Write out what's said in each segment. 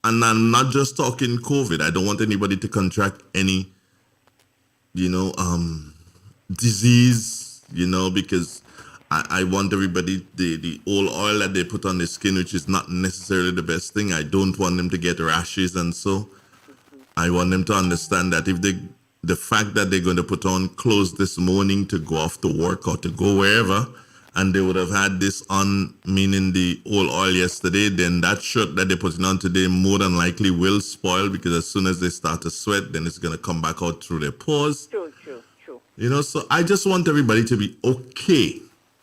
and I'm not just talking COVID. I don't want anybody to contract any, disease, because I want everybody, the oil that they put on the skin, which is not necessarily the best thing. I don't want them to get rashes, and so I want them to understand that if the fact that they're going to put on clothes this morning to go off to work or to go wherever, and they would have had this on, meaning the oil yesterday, then that shirt that they're putting on today more than likely will spoil, because as soon as they start to sweat, then it's going to come back out through their pores. True. So I just want everybody to be okay.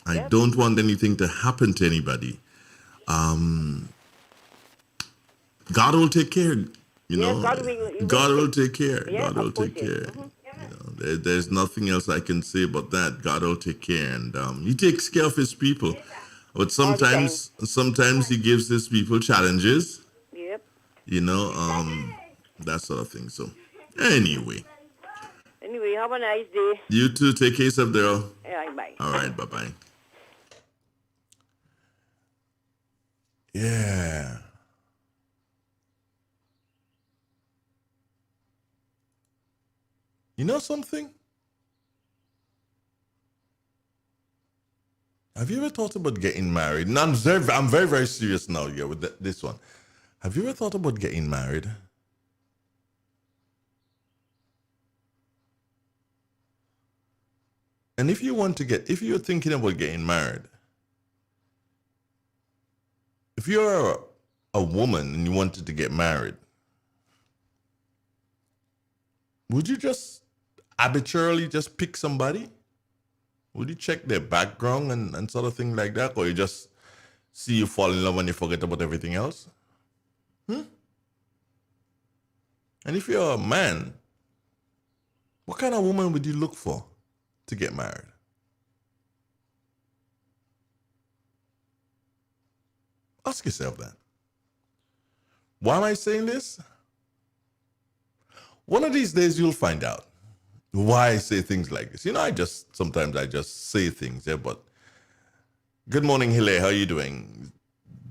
I don't want anything to happen to anybody. God will take care. God will take care. God will take care. There's nothing else I can say about that. God will take care, and He takes care of His people. But sometimes He gives His people challenges. Yep. That sort of thing. So, anyway, have a nice day. You too. Take care of there. Yeah, bye. All right, bye. Yeah. You know something? Have you ever thought about getting married? And I'm very, very serious now here with this one. Have you ever thought about getting married? And if you're thinking about getting married, if you're a woman and you wanted to get married, would you just arbitrarily just pick somebody? Would you check their background and sort of thing like that? Or you just see you fall in love and you forget about everything else? And if you're a man, what kind of woman would you look for to get married? Ask yourself that. Why am I saying this? One of these days you'll find out why I say things like this. Sometimes I just say things, but good morning, Hile. How are you doing?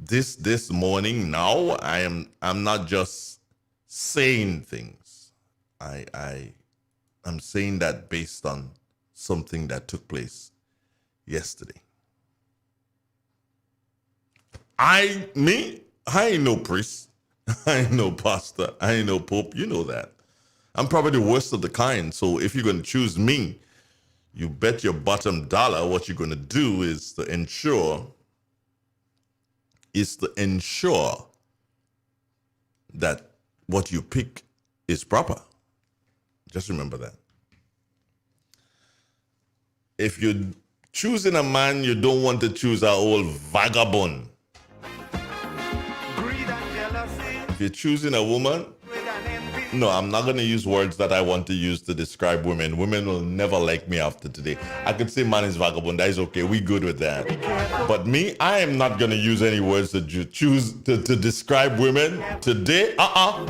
This morning now I'm not just saying things. I'm saying that based on something that took place yesterday. I ain't no priest. I ain't no pastor. I ain't no pope. You know that. I'm probably the worst of the kind. So if you're going to choose me, you bet your bottom dollar what you're going to do is to ensure that what you pick is proper. Just remember that. If you're choosing a man, you don't want to choose an old vagabond. If you're choosing a woman, no, I'm not going to use words that I want to use to describe women. Women will never like me after today. I could say man is vagabond. That is okay. We good with that. But me, I am not going to use any words to choose to describe women today.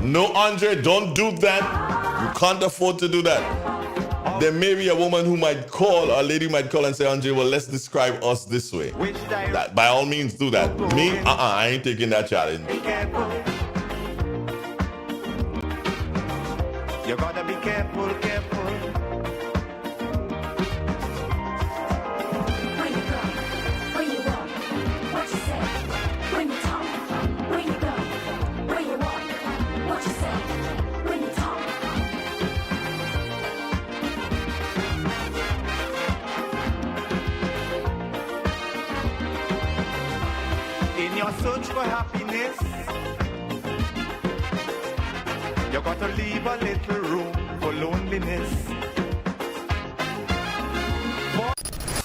No, Andre, don't do that. You can't afford to do that. There may be a woman who might call, a lady might call and say, Andre, well, let's describe us this way. That, by all means, do that. Me, I ain't taking that challenge. You gotta be careful. When you go, when you walk, what you say. When you talk, when you go, when you walk, what you say. When you talk. In your search for happiness, you gotta leave a little room for loneliness.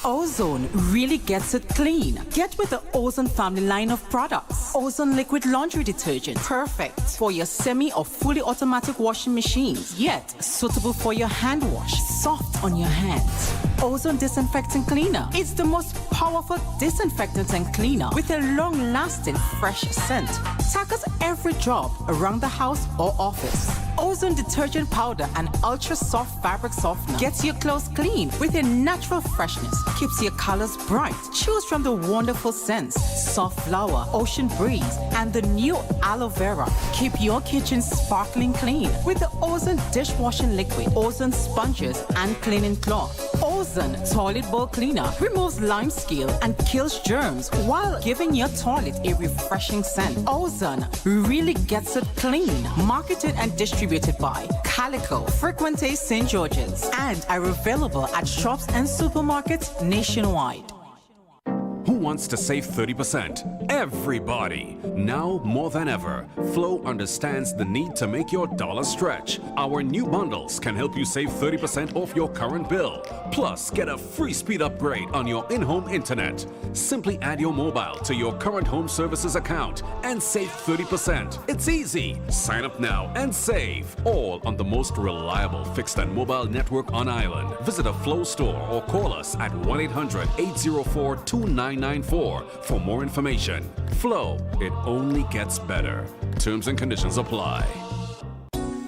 Ozone really gets it clean. Get with the Ozone family line of products. Ozone liquid laundry detergent. Perfect for your semi or fully automatic washing machines. Yet suitable for your hand wash. Soft on your hands. Ozone disinfectant cleaner. It's the most powerful disinfectant and cleaner with a long-lasting fresh scent. Tackles every job around the house or office. Ozone detergent powder and ultra soft fabric softener gets your clothes clean with a natural freshness, keeps your colors bright. Choose from the wonderful scents, soft flower, ocean breeze, and the new aloe vera. Keep your kitchen sparkling clean with the Ozone dishwashing liquid, Ozone sponges, and cleaning cloth. Ozone toilet bowl cleaner removes lime scale and kills germs while giving your toilet a refreshing scent. Ozone really gets it clean. Marketed and distributed by Calico, Frequente St. George's, and are available at shops and supermarkets nationwide. Who wants to save 30%? Everybody! Now more than ever, Flow understands the need to make your dollar stretch. Our new bundles can help you save 30% off your current bill. Plus, get a free speed upgrade on your in-home internet. Simply add your mobile to your current home services account and save 30%. It's easy. Sign up now and save. All on the most reliable fixed and mobile network on island. Visit a Flow store or call us at 1-800-804-2994 for more information. Flow, it only gets better. Terms and conditions apply.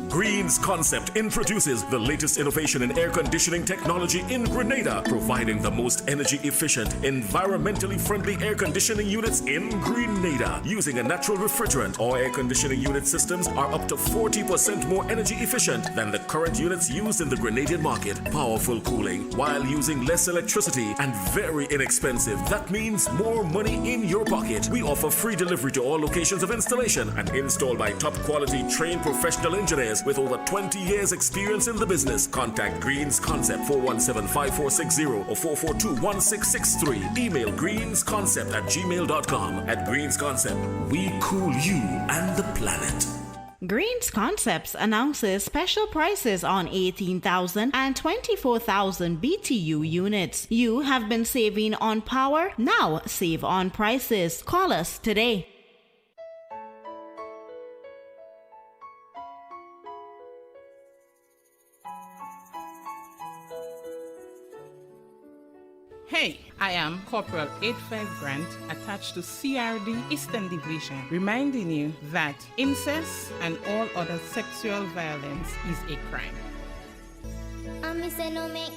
Green's Concept introduces the latest innovation in air conditioning technology in Grenada, providing the most energy efficient, environmentally friendly air conditioning units in Grenada. Using a natural refrigerant, our air conditioning unit systems are up to 40% more energy efficient than the current units used in the Grenadian market. Powerful cooling while using less electricity and very inexpensive. That means more money in your pocket. We offer free delivery to all locations of installation and installed by top quality trained professional engineers with over 20 years experience in the business. Contact Green's Concept 417-5460 or 442-1663. Email greensconcept@gmail.com. At Green's Concept, we cool you and the planet. Green's Concepts announces special prices on 18,000 and 24,000 BTU units. You have been saving on power, now save on prices. Call us today. Hey, I am Corporal 85 Grant, attached to CRD Eastern Division, reminding you that incest and all other sexual violence is a crime. Me say no make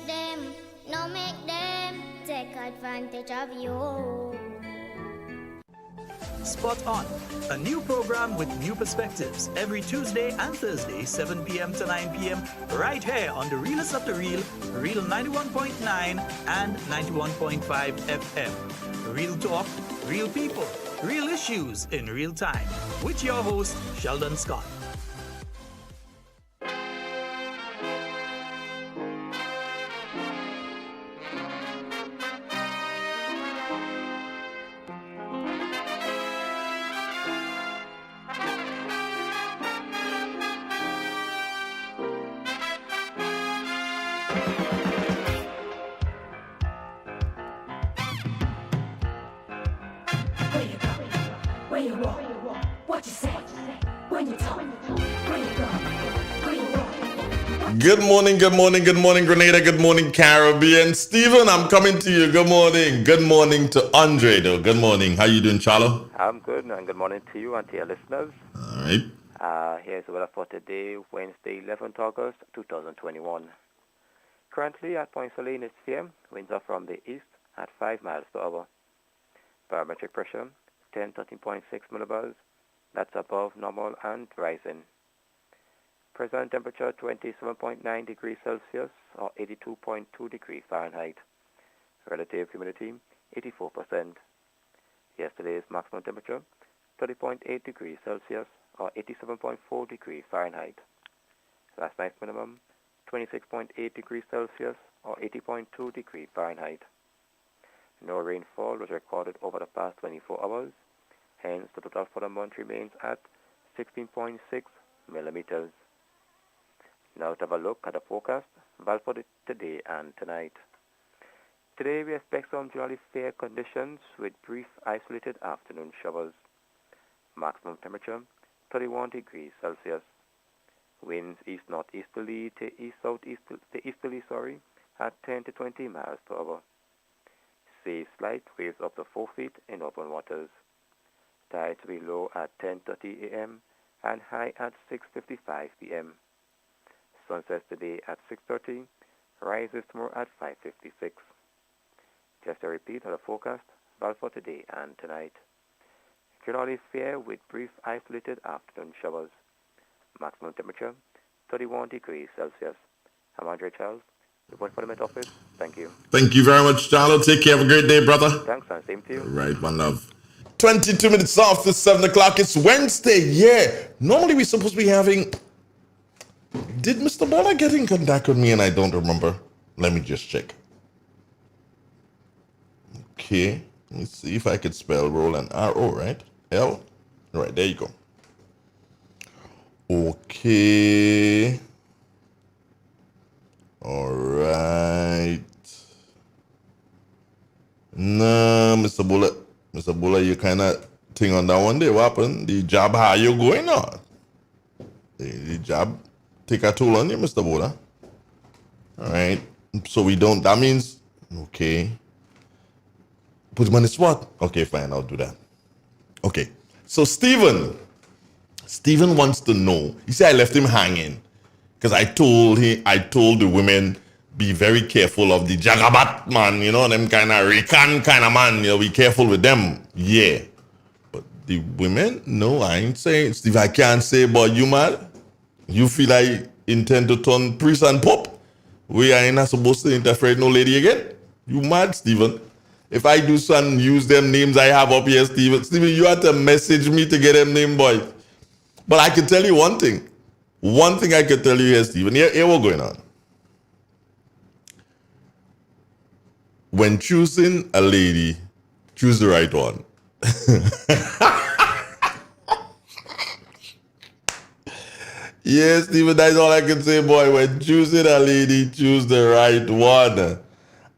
them take advantage of you. Spot On, a new program with new perspectives every Tuesday and Thursday, 7 p.m. to 9 p.m. right here on the Realest of the Real, Real 91.9 and 91.5 FM. Real talk, real people, real issues in real time. With your host, Sheldon Scott. Good morning, Grenada. Good morning, Caribbean. Stephen, I'm coming to you. Good morning. Good morning to Andre, though. Good morning. How you doing, Charlo? I'm good, and good morning to you and to your listeners. All right. Here's the weather for today, Wednesday, 11th August, 2021. Currently at Point Salinas PM, winds are from the east at 5 miles per hour. Barometric pressure, 13.6 millibars. That's above normal and rising. Present temperature 27.9 degrees Celsius or 82.2 degrees Fahrenheit. Relative humidity 84%. Yesterday's maximum temperature 30.8 degrees Celsius or 87.4 degrees Fahrenheit. Last night's minimum 26.8 degrees Celsius or 80.2 degrees Fahrenheit. No rainfall was recorded over the past 24 hours. Hence, the total for the month remains at 16.6 millimeters. Now to have a look at the forecast, valid for today and tonight. Today we expect some generally fair conditions with brief isolated afternoon showers. Maximum temperature 31 degrees Celsius. Winds east-northeasterly to easterly at 10 to 20 miles per hour. Sea slight waves up to 4 feet in open waters. Tides will be low at 10:30 a.m. and high at 6:55 p.m. Sunset today at 6:30, rises tomorrow at 5:56. Just a repeat of the forecast, both for today and tonight. Generally fair with brief isolated afternoon showers. Maximum temperature 31 degrees Celsius. I'm Andre Charles. Report for the Met Office. Thank you. Thank you very much, Charlo. Take care. Have a great day, brother. Thanks, and same to you. Right, one love. 22 minutes after 7 o'clock. It's Wednesday. Yeah. Normally we're supposed to be having... Did Mr. Bola get in contact with me and I don't remember? Let me just check. Okay. Let me see if I could spell Roland. R-O, right? L? Right, there you go. Okay. All right. Nah, Mr. Bulla, you kind of thing on that one day. What happened? The job, how you going on? The job take a toll on you, Mr. Bulla. All right. So we don't, that means, okay. Put him on the spot. Okay, fine, I'll do that. Okay. So Stephen wants to know. He said I left him hanging because I told the women, be very careful of the Jagabat man, you know, them kind of Rican kind of man, you know, be careful with them. Yeah. But the women, no, I ain't saying. Steve, I can't say, but you mad? You feel I intend to turn priest and pope? We are not supposed to interfere with no lady again? You mad, Stephen? If I do something, use them names I have up here, Stephen. Stephen, you have to message me to get them name, boy. But I can tell you one thing. One thing I can tell you here, Stephen. Here what's going on. When choosing a lady, choose the right one. Yes, Stephen, that's all I can say, boy. When choosing a lady, choose the right one.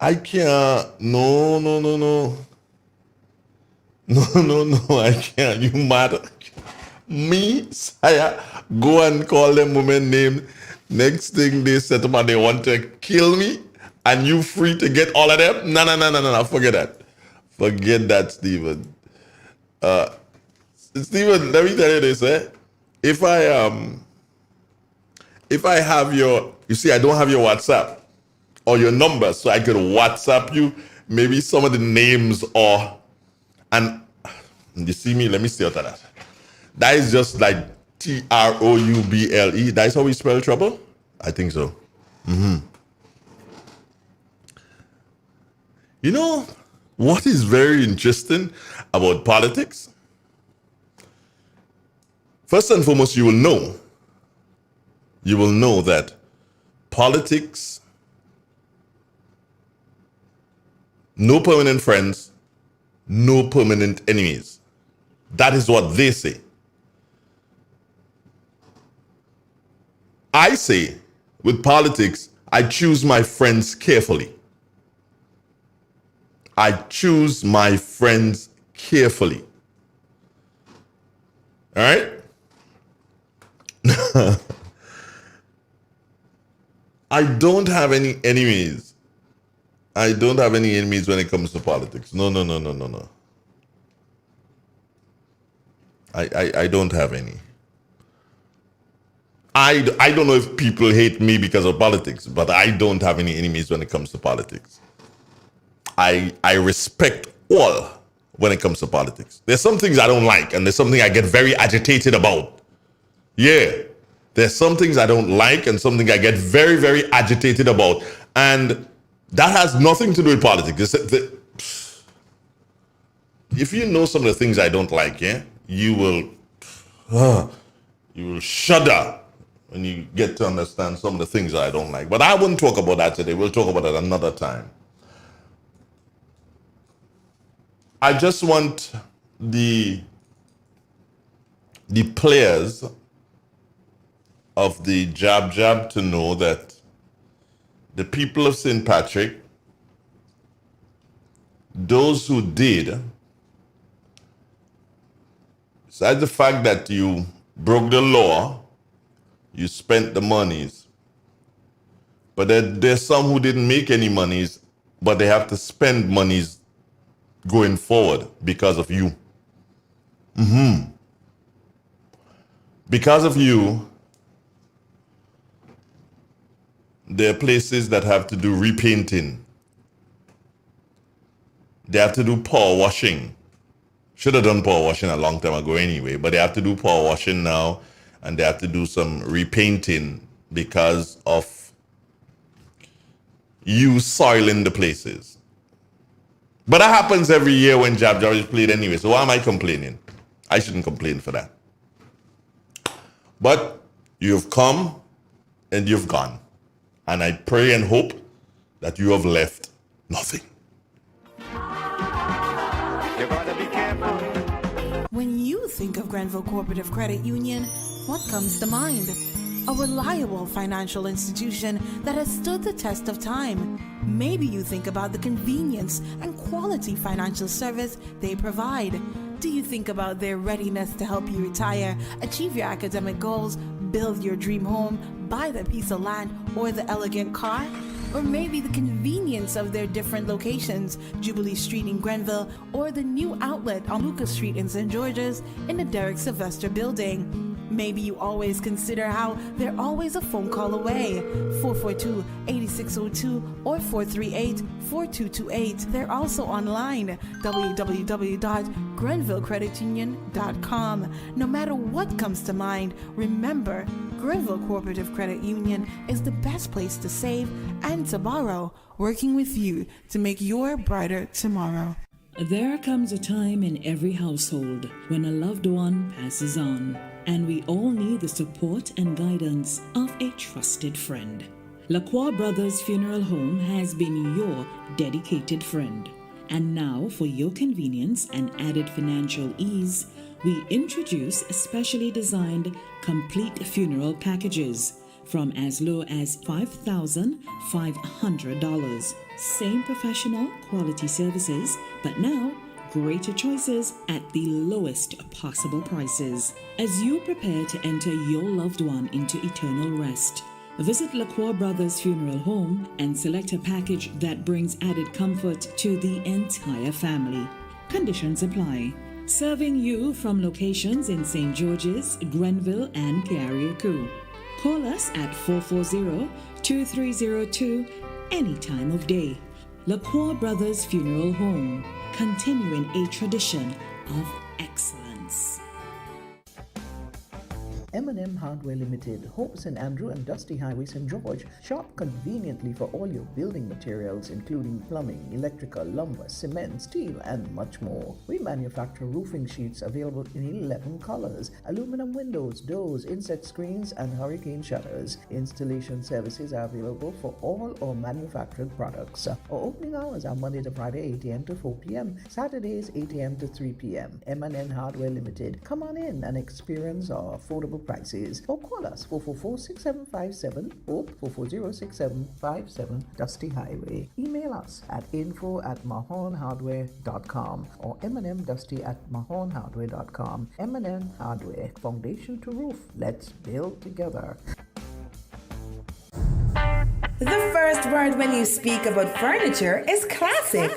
I can't. No. No, I can't. You mad? Me, Saya, go and call them women name. Next thing they set up and they want to kill me, and you free to get all of them? No. Forget that. Forget that, Stephen. Stephen, let me tell you this, eh? If I have your, you see, I don't have your WhatsApp or your number, so I could WhatsApp you maybe some of the names and you see me, let me see out of that. That is just like Trouble. That's how we spell trouble? I think so. You know what is very interesting about politics? First and foremost, you will know that politics, no permanent friends, no permanent enemies. That is what they say. I say, with politics, I choose my friends carefully. I choose my friends carefully. All right? I don't have any enemies. I don't have any enemies when it comes to politics. No. I don't have any. I don't know if people hate me because of politics, but I don't have any enemies when it comes to politics. I respect all when it comes to politics. There's some things I don't like, and there's something I get very agitated about. Yeah. There's some things I don't like and something I get very, very agitated about. And that has nothing to do with politics. If you know some of the things I don't like, yeah, you will shudder when you get to understand some of the things I don't like. But I wouldn't talk about that today. We'll talk about it another time. I just want the players of the Jab to know that the people of St. Patrick, those who did, besides the fact that you broke the law, you spent the monies, but there's some who didn't make any monies, but they have to spend monies going forward because of you. Because of you, there are places that have to do repainting. They have to do power washing. Should have done power washing a long time ago anyway, but they have to do power washing now, and they have to do some repainting because of you soiling the places. But that happens every year when Jab Jab is played anyway, so why am I complaining? I shouldn't complain for that. But you've come and you've gone. And I pray and hope that you have left nothing. You gotta be careful. When you think of Grenville Cooperative Credit Union, what comes to mind? A reliable financial institution that has stood the test of time. Maybe you think about the convenience and quality financial service they provide. Do you think about their readiness to help you retire, achieve your academic goals, build your dream home, buy the piece of land, or the elegant car? Or maybe the convenience of their different locations, Jubilee Street in Grenville, or the new outlet on Lucas Street in St. George's in the Derek Sylvester building. Maybe you always consider how they're always a phone call away. 442-8602 or 438-4228. They're also online, www.grenvillecreditunion.com. No matter what comes to mind, remember, Grenville Cooperative Credit Union is the best place to save and to borrow, working with you to make your brighter tomorrow. There comes a time in every household when a loved one passes on, and we all need the support and guidance of a trusted friend. Lacroix Brothers Funeral Home has been your dedicated friend. And now, for your convenience and added financial ease, we introduce specially designed complete funeral packages from as low as $5,500. Same professional quality services, but now greater choices at the lowest possible prices. As you prepare to enter your loved one into eternal rest, visit Lacroix Brothers Funeral Home and select a package that brings added comfort to the entire family. Conditions apply. Serving you from locations in St. George's, Grenville, and Carriacou. Call us at 440-2302 any time of day. Lacroix Brothers Funeral Home, continuing a tradition of excellence. M&M Hardware Limited, Hope St. Andrew and Dusty Highway St. George. Shop conveniently for all your building materials including plumbing, electrical, lumber, cement, steel and much more. We manufacture roofing sheets available in 11 colors, aluminum windows, doors, insect screens and hurricane shutters. Installation services are available for all our manufactured products. Our opening hours are Monday to Friday 8 a.m. to 4 p.m., Saturdays 8 a.m. to 3 p.m. M&M Hardware Limited. Come on in and experience our affordable prices, or call us 444-6757 or 440-6757 Dusty Highway. Email us at info@mahonhardware.com or mnmdusty@mahonhardware.com. M&M Hardware, foundation to roof. Let's build together. The first word when you speak about furniture is classic.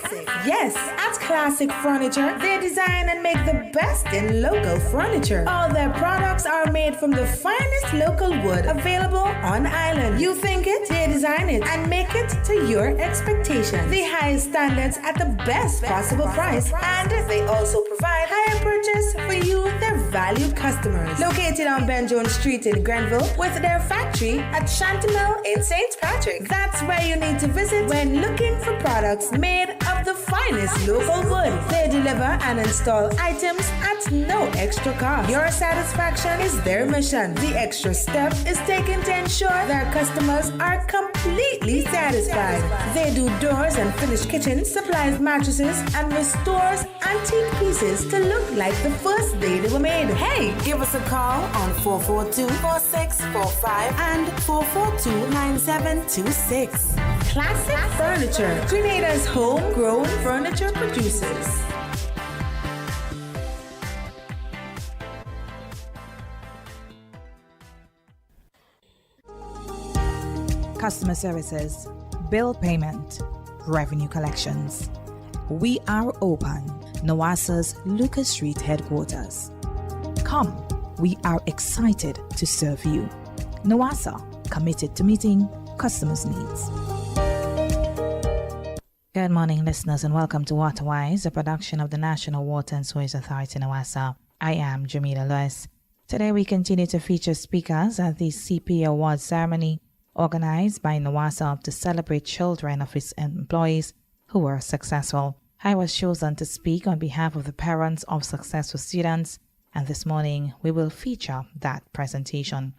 Yes, at Classic Furniture, they design and make the best in local furniture. All their products are made from the finest local wood available on island. You think it, they design it and make it to your expectations. The highest standards at the best possible price, and they also provide higher purchase for you, their valued customers. Located on Ben Jones Street in Grenville, with their factory at Chantimel in St. Patrick. That's where you need to visit when looking for products made of the finest local wood. They deliver and install items at no extra cost. Your satisfaction is their mission. The extra step is taken to ensure their customers are completely satisfied. They do doors and finished kitchens, supplies mattresses, and restores antique pieces to look like the first day they were made. Hey, give us a call on 442-4645 and 442-9726. Classic Furniture, Grenada's homegrown furniture producers. Customer services, bill payment, revenue collections. We are open. Nowasa's Lucas Street headquarters. Come, we are excited to serve you. NOASA, committed to meeting customers' needs. Good morning, listeners, and welcome to WaterWise, a production of the National Water and Sewage Authority, NOASA. I am Jamila Lewis. Today we continue to feature speakers at the CPA Awards ceremony organized by NOASA to celebrate children of its employees who were successful. I was chosen to speak on behalf of the parents of successful students, and this morning we will feature that presentation.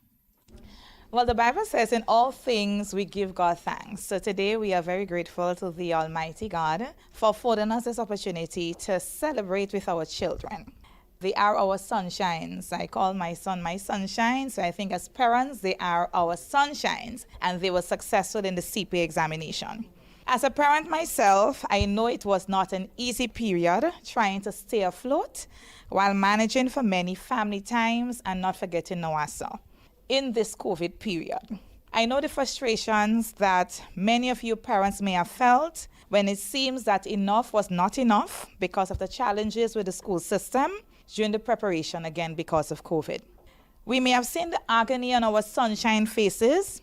Well, the Bible says in all things we give God thanks. So today we are very grateful to the Almighty God for affording us this opportunity to celebrate with our children. They are our sunshines. I call my son my sunshine. So I think as parents, they are our sunshines, and they were successful in the CPA examination. As a parent myself, I know it was not an easy period trying to stay afloat while managing for many family times and not forgetting NOASA in this COVID period. I know the frustrations that many of you parents may have felt when it seems that enough was not enough because of the challenges with the school system during the preparation again because of COVID. We may have seen the agony on our sunshine faces,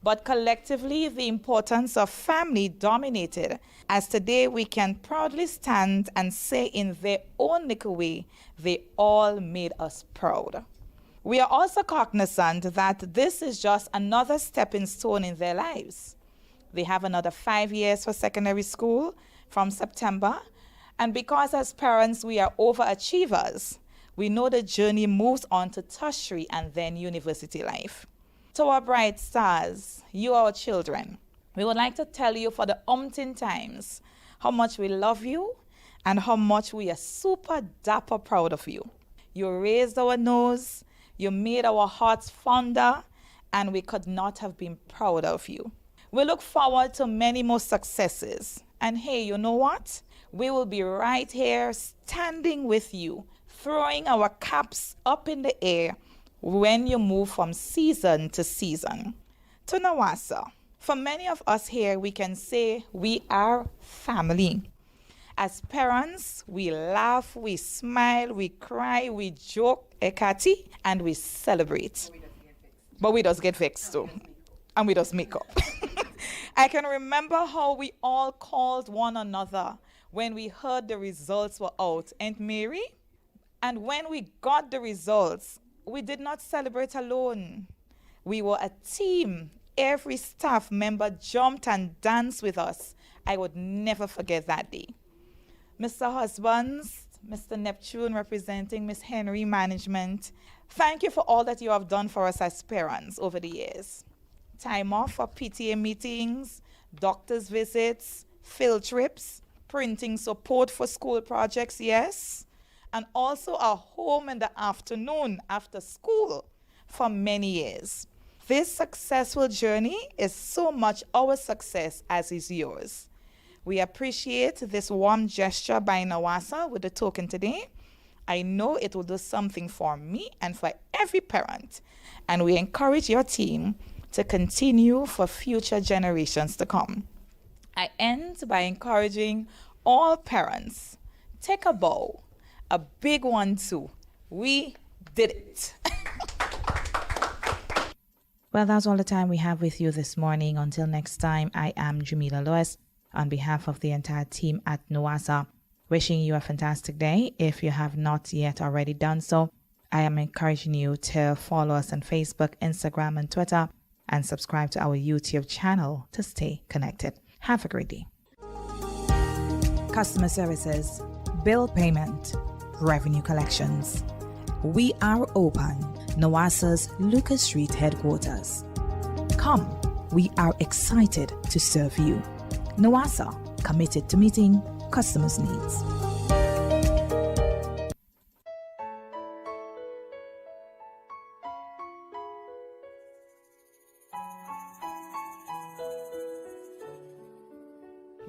but collectively the importance of family dominated, as today we can proudly stand and say in their own little way, they all made us proud. We are also cognizant that this is just another stepping stone in their lives. They have another 5 years for secondary school from September, and because as parents we are overachievers, we know the journey moves on to tertiary and then university life. To our bright stars, you our children, we would like to tell you for the umpteen times how much we love you and how much we are super dapper proud of you. You raised our nose, you made our hearts fonder, and we could not have been prouder of you. We look forward to many more successes. And hey, you know what? We will be right here standing with you, throwing our caps up in the air when you move from season to season. To NOASA, for many of us here, we can say we are family. As parents, we laugh, we smile, we cry, we joke, Ekati, and we celebrate. But we just get vexed too. And we just make up. I can remember how we all called one another when we heard the results were out. Aunt Mary? And when we got the results, we did not celebrate alone. We were a team. Every staff member jumped and danced with us. I would never forget that day. Mr. Husbands, Mr. Neptune representing Miss Henry Management, thank you for all that you have done for us as parents over the years. Time off for PTA meetings, doctor's visits, field trips, printing support for school projects, yes, and also a home in the afternoon after school for many years. This successful journey is so much our success as is yours. We appreciate this warm gesture by NOASA with the token today. I know it will do something for me and for every parent, and we encourage your team to continue for future generations to come. I end by encouraging all parents, take a bow, a big one too. We did it. Well, that's all the time we have with you this morning. Until next time, I am Jamila Lewis. On behalf of the entire team at NOASA, wishing you a fantastic day. If you have not yet already done so, I am encouraging you to follow us on Facebook, Instagram, and Twitter, and subscribe to our YouTube channel to stay connected. Have a great day. Customer services, bill payment, revenue collections. We are open. NOASA's Lucas Street headquarters. Come, we are excited to serve you. NOASA, committed to meeting customers' needs.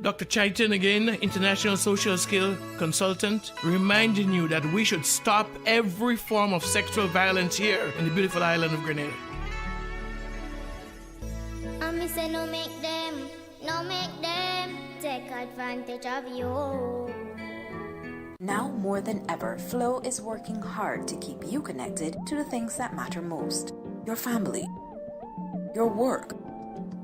Dr. Chaitin again, international social skill consultant, reminding you that we should stop every form of sexual violence here in the beautiful island of Grenada. And me say no make them take advantage of you. Now more than ever, Flow is working hard to keep you connected to the things that matter most: your family, your work,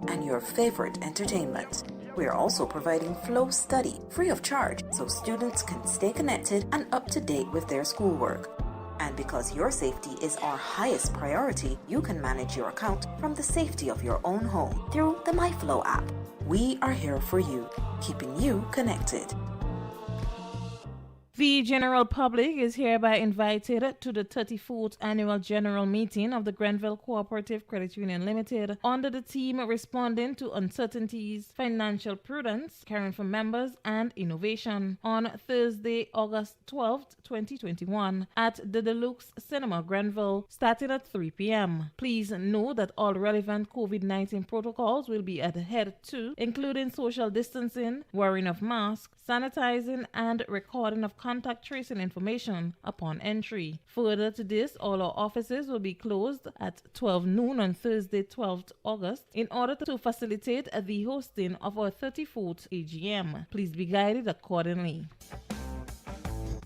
and your favorite entertainment. We are also providing Flow Study free of charge so students can stay connected and up to date with their schoolwork. And because your safety is our highest priority, you can manage your account from the safety of your own home through the MyFlow app. We are here for you, keeping you connected. The general public is hereby invited to the 34th Annual General Meeting of the Grenville Cooperative Credit Union Limited under the theme Responding to Uncertainties, Financial Prudence, Caring for Members and Innovation on Thursday, August 12th, 2021 at the Deluxe Cinema, Grenville, starting at 3 p.m. Please know that all relevant COVID-19 protocols will be adhered to, including social distancing, wearing of masks, sanitizing, and recording of contact tracing information upon entry. Further to this, all our offices will be closed at 12 noon on Thursday, 12th August, in order to facilitate the hosting of our 34th AGM. Please be guided accordingly.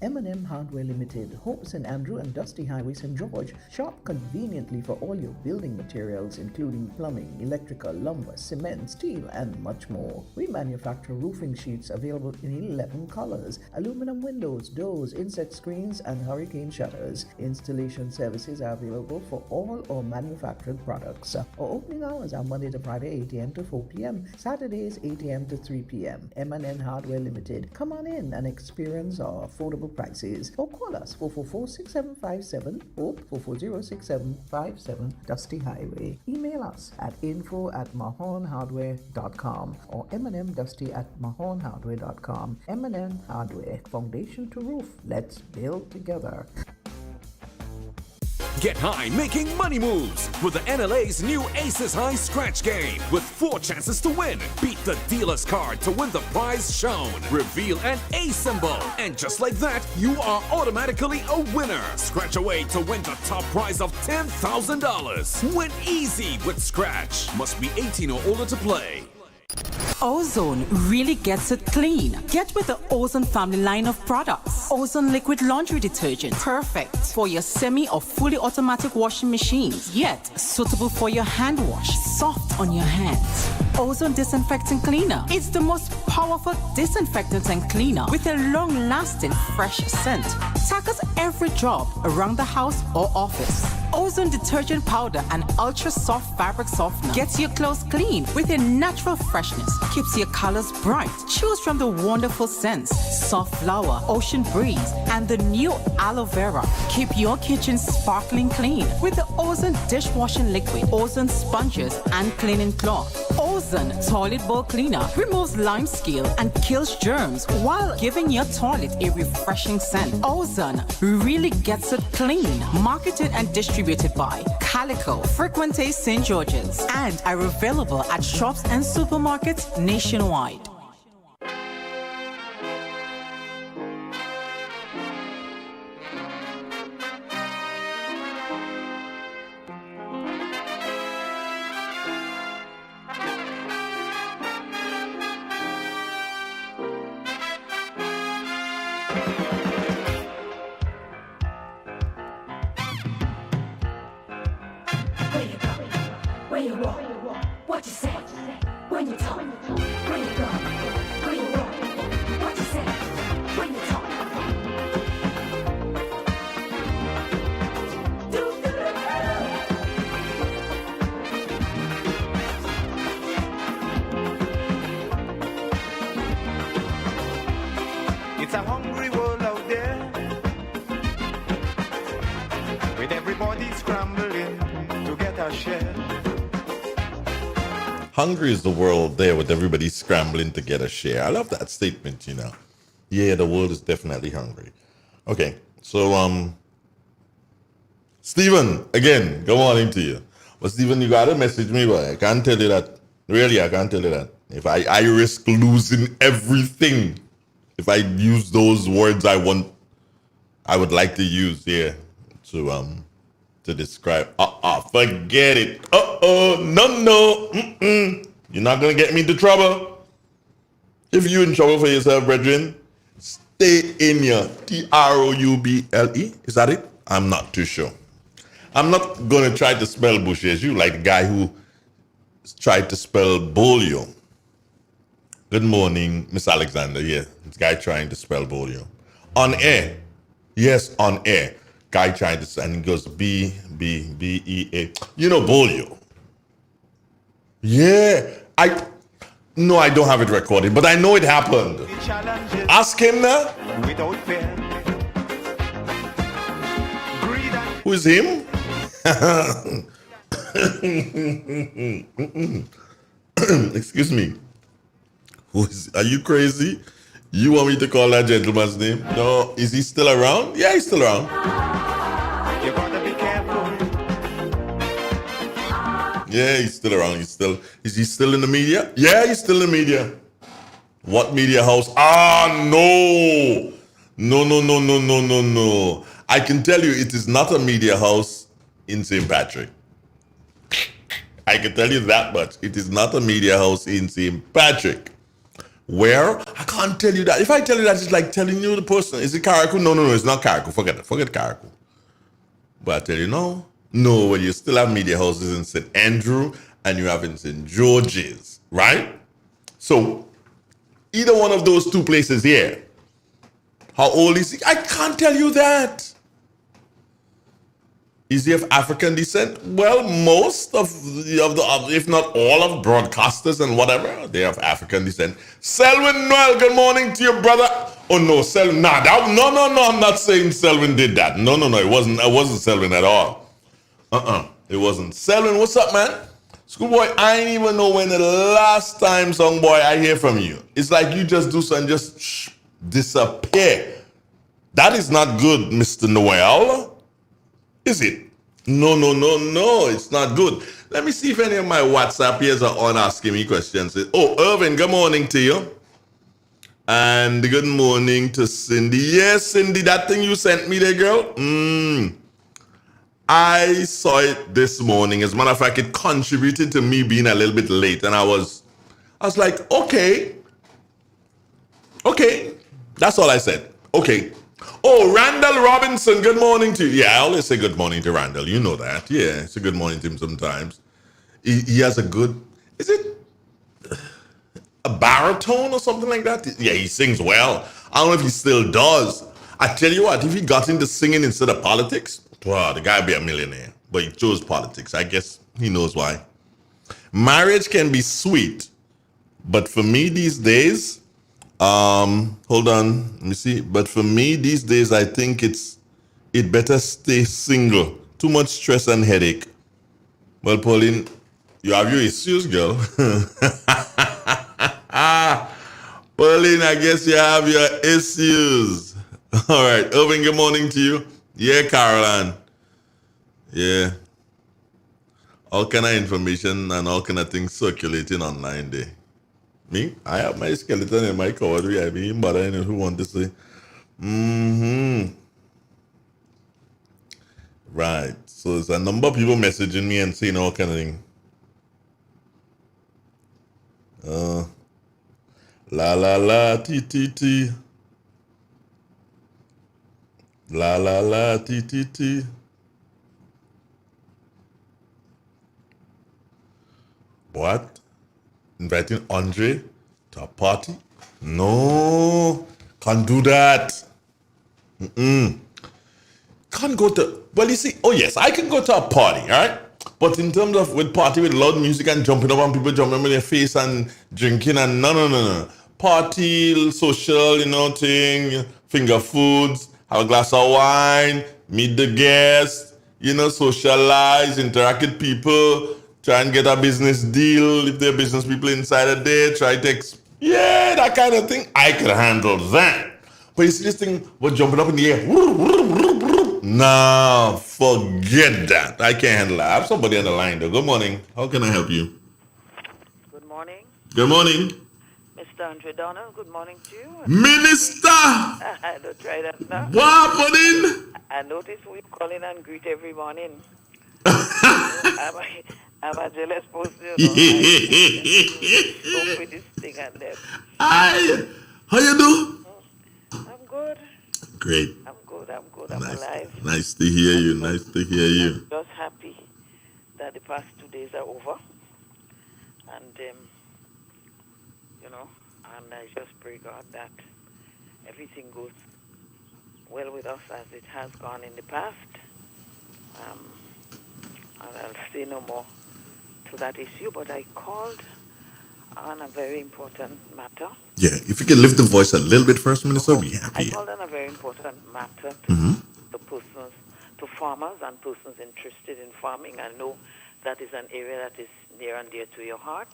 M&M Hardware Limited, Hope St. Andrew and Dusty Highway St. George. Shop conveniently for all your building materials including plumbing, electrical, lumber, cement, steel and much more. We manufacture roofing sheets available in 11 colors, aluminum windows, doors, insect screens and hurricane shutters. Installation services are available for all our manufactured products. Our opening hours are Monday to Friday 8 a.m. to 4 p.m., Saturdays 8 a.m. to 3 p.m. M&M Hardware Limited. Come on in and experience our affordable prices or call us 444-6757 or 440-6757 Dusty Highway. Email us at info@mahonhardware.com or mnmdusty@mahonhardware.com. M&M Hardware, foundation to roof. Let's build together. Get high making money moves with the NLA's new Aces High Scratch game with 4 chances to win. Beat the dealer's card to win the prize shown. Reveal an A symbol. And just like that, you are automatically a winner. Scratch away to win the top prize of $10,000. Win easy with Scratch. Must be 18 or older to play. Ozone really gets it clean. Get with the Ozone family line of products. Ozone liquid laundry detergent, perfect for your semi or fully automatic washing machines, yet suitable for your hand wash, soft on your hands. Ozone disinfectant cleaner. It's the most powerful disinfectant and cleaner with a long-lasting fresh scent. Tackles every job around the house or office. Ozone detergent powder and ultra soft fabric softener gets your clothes clean with a natural freshness, keeps your colors bright. Choose from the wonderful scents: soft flower, ocean breeze, and the new aloe vera. Keep your kitchen sparkling clean with the Ozone dishwashing liquid, Ozone sponges and cleaning cloth. Ozone toilet bowl cleaner removes lime scale and kills germs while giving your toilet a refreshing scent. Ozone really gets it clean. Marketed and distributed by Calico, Frequente St. George's, and are available at shops and supermarkets nationwide. Where you walk, what you say, when you talk, where you go, where you walk, what you say, when you talk. It's a hungry world out there, with everybody scrambling to get a share. Hungry is the world there with everybody scrambling to get a share. I love that statement, you know. Yeah, the world is definitely hungry. Okay, so Stephen, again, good morning to you. But Stephen, you gotta message me, but I can't tell you that. Really, I can't tell you that. If I risk losing everything if I use those words I would like to use here to describe. Forget it. No. You're not gonna get me into trouble. If you're in trouble for yourself, brethren, in your Trouble. Is that it? I'm not too sure. I'm not going to try to spell Bushy as you, like the guy who tried to spell Bolio. Good morning, Miss Alexander. Yeah, this guy trying to spell Bolio. On air. Yes, on air. Guy trying to, and he goes B-E-A. You know Bolio. Yeah. No, I don't have it recorded, but I know it happened. Ask him now. Without fear. Who is him? Excuse me. Are you crazy? You want me to call that gentleman's name? No. Is he still around? Yeah, he's still around. You gotta be careful. Yeah, he's still around. Is he still in the media? Yeah, he's still in the media. What media house? No. No. I can tell you it is not a media house in St. Patrick. I can tell you that much. It is not a media house in St. Patrick. Where? I can't tell you that. If I tell you that, it's like telling you the person. Is it Carriacou? No, it's not Carriacou. Forget it. Forget Carriacou. But I tell you, no. No, well, you still have media houses in St. Andrew and you have in St. George's, right? So, either one of those two places here. How old is he? I can't tell you that. Is he of African descent? Well, most of the if not all of broadcasters and whatever, they have African descent. Selwyn Noel, good morning to your brother. Oh no, Selwyn, no, I'm not saying Selwyn did that. No, it wasn't Selwyn at all. It wasn't. Selwyn, what's up, man? Schoolboy, I ain't even know when the last time, song boy, I hear from you. It's like you just do something, just disappear. That is not good, Mr. Noel. Is it? No, it's not good. Let me see if any of my WhatsApp ears are on asking me questions. Oh, Irvin, good morning to you. And good morning to Cindy. Yes, Cindy, that thing you sent me there, girl. I saw it this morning. As a matter of fact, it contributed to me being a little bit late. And I was like, okay. That's all I said. Okay. Oh, Randall Robinson, good morning to you. Yeah, I always say good morning to Randall. You know that. Yeah, it's a good morning to him sometimes. He has a good, is it a baritone or something like that? Yeah, he sings well. I don't know if he still does. I tell you what, if he got into singing instead of politics, wow, the guy would be a millionaire. But he chose politics. I guess he knows why. Marriage can be sweet, but for me these days, hold on, let me see. But for me these days, I think it better stay single. Too much stress and headache. Well, Pauline, you have your issues, girl. Pauline, I guess you have your issues. All right, Irving, good morning to you. Yeah, Caroline. Yeah. All kind of information and all kind of things circulating online there. Me, I have my skeleton in my cupboard. I mean, but I know who want to say. Right. So there's a number of people messaging me and saying all kind of thing. La la la ti ti ti. La la la ti ti ti. What? Inviting Andre to a party? No, can't do that. Can't go to, well, you see, oh yes, I can go to a party, all right? But in terms of with party with loud music and jumping up on people, jumping on their face and drinking and no. Party, social, thing, finger foods, have a glass of wine, meet the guests, socialize, interact with people, try and get a business deal if there are business people inside a day, try to, that kind of thing. I could handle that. But you see this thing, we're jumping up in the air. Nah, forget that. I can't handle that. I have somebody on the line though. Good morning. How can I help you? Good morning. Good morning. Mr. Andre Donald, good morning to you. Minister! I don't try that now. What happening? I notice we call in and greet every morning. I'm a jealous person. Don't put this thing on them. Hi. How you do? I'm good. Great. I'm good. I'm alive. Nice to hear you. Nice to hear you. Just happy that the past 2 days are over. And, and I just pray God that everything goes well with us as it has gone in the past. And I'll say no more to that issue, but I called on a very important matter. Yeah, if you can lift the voice a little bit first, Minister, I'll be I happy. called on a very important matter to persons, to farmers and persons interested in farming. I know that is an area that is near and dear to your heart.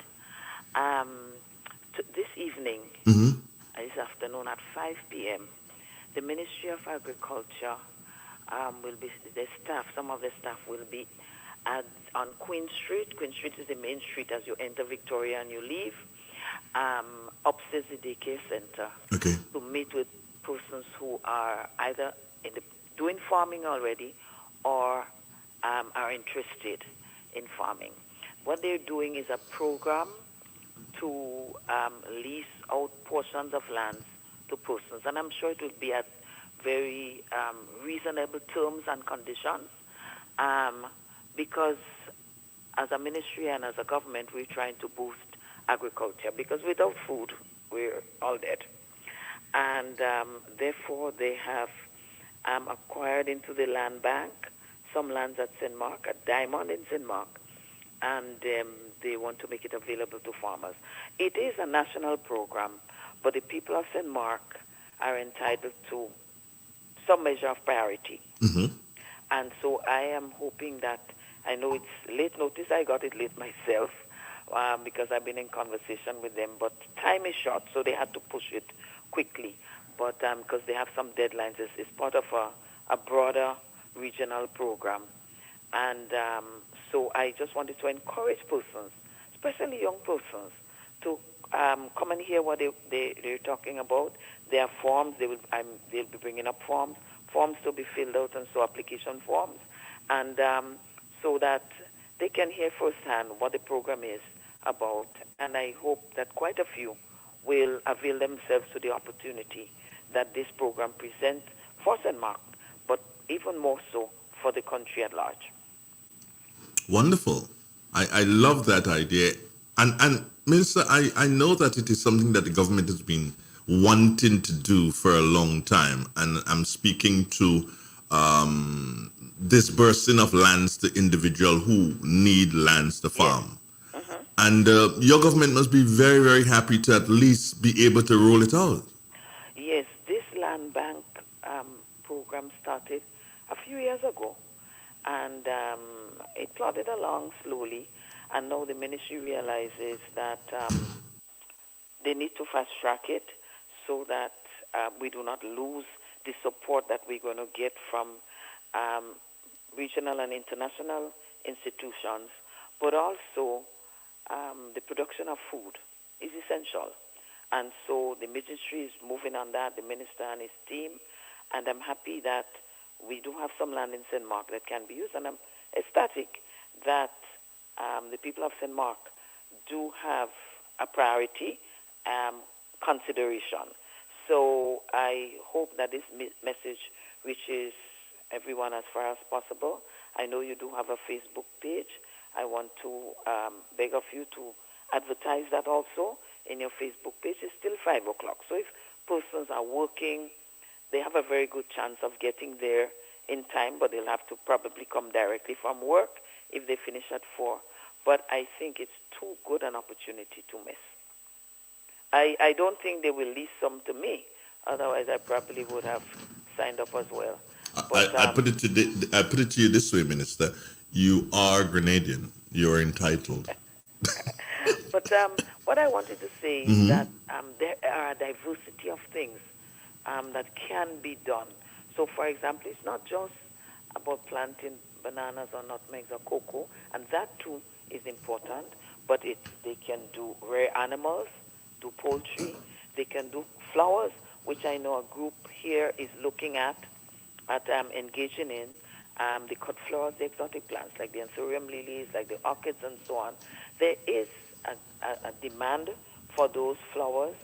This evening, this afternoon at 5 p.m., the Ministry of Agriculture will be, the staff, some of the staff will be on Queen Street. Queen Street is the main street as you enter Victoria and you leave. Upstairs the daycare center to meet with persons who are either doing farming already or are interested in farming. What they're doing is a program to lease out portions of lands to persons, and I'm sure it will be at very reasonable terms and conditions, because as a ministry and as a government, we're trying to boost agriculture, because without food, we're all dead. And therefore, they have acquired into the land bank some lands at St. Mark, at Diamond in St. Mark, and they want to make it available to farmers. It is a national program, but the people of St. Mark are entitled to some measure of priority. And so I am hoping that, I know it's late notice, I got it late myself, because I've been in conversation with them, but time is short, so they had to push it quickly. But because they have some deadlines, it's part of a broader regional program. And so I just wanted to encourage persons, especially young persons, to come and hear what they're talking about. There are forms, they'll be bringing up forms to be filled out, and so application forms, and so that they can hear firsthand what the program is about. And I hope that quite a few will avail themselves to the opportunity that this program presents for St. Mark, but even more so for the country at large. Wonderful. I love that idea. And Minister, I know that it is something that the government has been wanting to do for a long time. And I'm speaking to disbursing of lands to individuals who need lands to farm. And your government must be very, very happy to at least be able to roll it out. Yes, this land bank program started a few years ago, and it plodded along slowly, and now the ministry realizes that they need to fast track it so that we do not lose the support that we're going to get from regional and international institutions, but also the production of food is essential. And so the ministry is moving on that, the minister and his team, and I'm happy that we do have some land in St. Mark that can be used, and I'm ecstatic that the people of St. Mark do have a priority consideration. So I hope that this message reaches everyone as far as possible. I know you do have a Facebook page. I want to beg of you to advertise that also in your Facebook page. It's still 5 o'clock. So if persons are working, they have a very good chance of getting there in time, but they'll have to probably come directly from work if they finish at 4. But I think it's too good an opportunity to miss. I don't think they will lease some to me. Otherwise, I probably would have signed up as well. But, I put it to you this way, Minister. You are Grenadian. You're entitled. But what I wanted to say is that there are a diversity of things that can be done. So, for example, it's not just about planting bananas or nutmegs or cocoa, and that too is important, but they can do rare animals, do poultry, they can do flowers, which I know a group here is looking at engaging in. The cut flowers, the exotic plants like the anthurium lilies, like the orchids and so on. There is a demand for those flowers.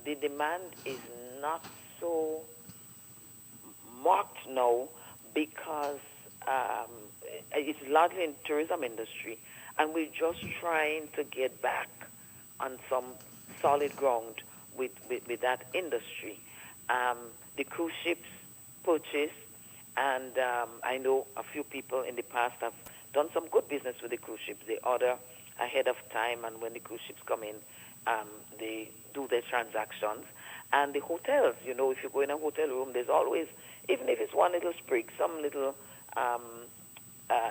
The demand is not so marked now because it's largely in tourism industry, and we're just trying to get back on some solid ground with that industry. The cruise ships purchase, and I know a few people in the past have done some good business with the cruise ships. They order ahead of time, and when the cruise ships come in, they do their transactions. And the hotels, you know, if you go in a hotel room, there's always, even if it's one little sprig, some little,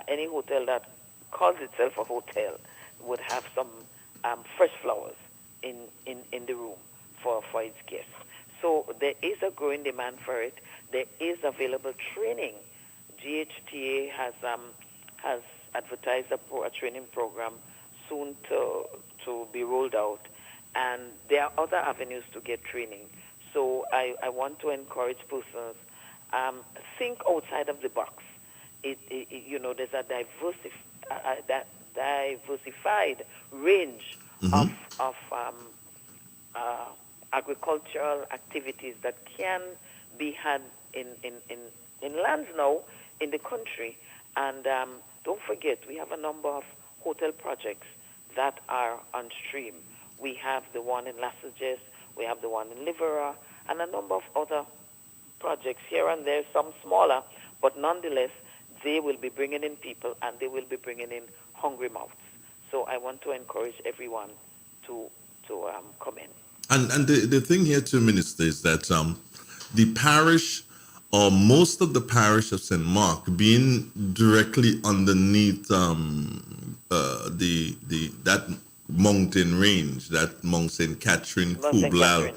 any hotel that calls itself a hotel would have some fresh flowers in the room for its guests. So there is a growing demand for it. There is available training. GHTA has advertised a training program soon to be rolled out, and there are other avenues to get training. So I want to encourage persons, think outside of the box. You know, there's a diversified range of agricultural activities that can be had in lands now in the country. And don't forget, we have a number of hotel projects that are on stream. We have the one in Lassages, we have the one in Livera, and a number of other projects here and there, some smaller, but nonetheless, they will be bringing in people and they will be bringing in hungry mouths. So I want to encourage everyone to come in. And the thing here too, Minister, is that the parish, or most of the parish of St. Mark, being directly underneath that mountain range, that Mount St. Catherine, Kublal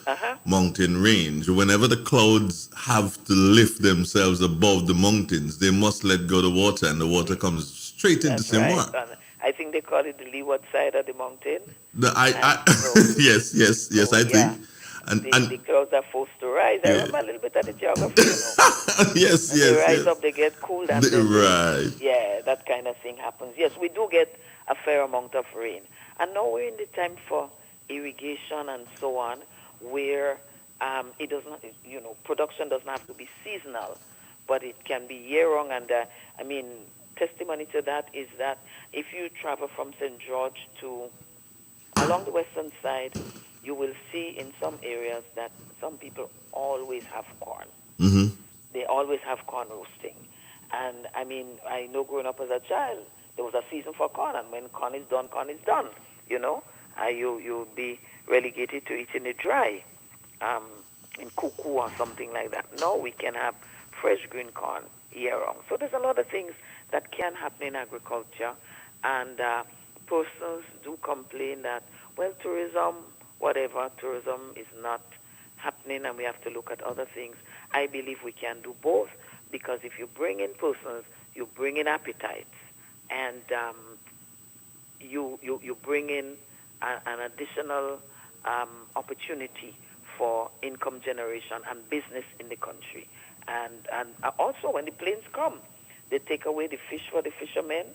mountain range, whenever the clouds have to lift themselves above the mountains, they must let go the water, and the water comes straight into St. Mark. And I think they call it the leeward side of the mountain. Yes, I think. And the clouds are forced to rise. I remember a little bit of the geography, you know. Yes. They rise up, they get cooled, and right. Yeah, that kind of thing happens. Yes, we do get a fair amount of rain. And now we're in the time for irrigation and so on, where it does not, you know, production doesn't have to be seasonal, but it can be year-round. And I mean, testimony to that is that if you travel from St. George to along the western side, you will see in some areas that some people always have corn. Mm-hmm. They always have corn roasting. And I mean, I know growing up as a child, there was a season for corn, and when corn is done, you know. You'll be relegated to eating it dry, in cuckoo or something like that. No, we can have fresh green corn year-round. So there's a lot of things that can happen in agriculture, and persons do complain that, well, tourism is not happening, and we have to look at other things. I believe we can do both, because if you bring in persons, you bring in appetites, and you bring in an additional opportunity for income generation and business in the country. And also, when the planes come, they take away the fish for the fishermen,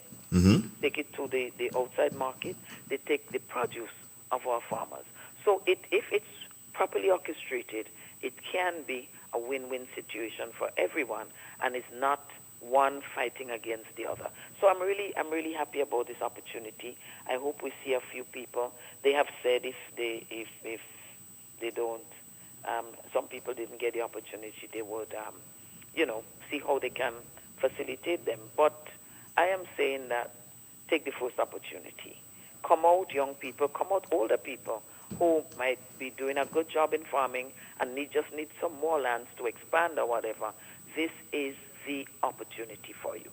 take it to the outside market, they take the produce of our farmers. So if it's properly orchestrated, it can be a win-win situation for everyone, and it's not one fighting against the other. So I'm really happy about this opportunity. I hope we see a few people. They have said if they don't, some people didn't get the opportunity, they would, see how they can facilitate them. But I am saying that take the first opportunity. Come out, young people. Come out, older people who might be doing a good job in farming and just need some more lands to expand or whatever. This is the opportunity for you.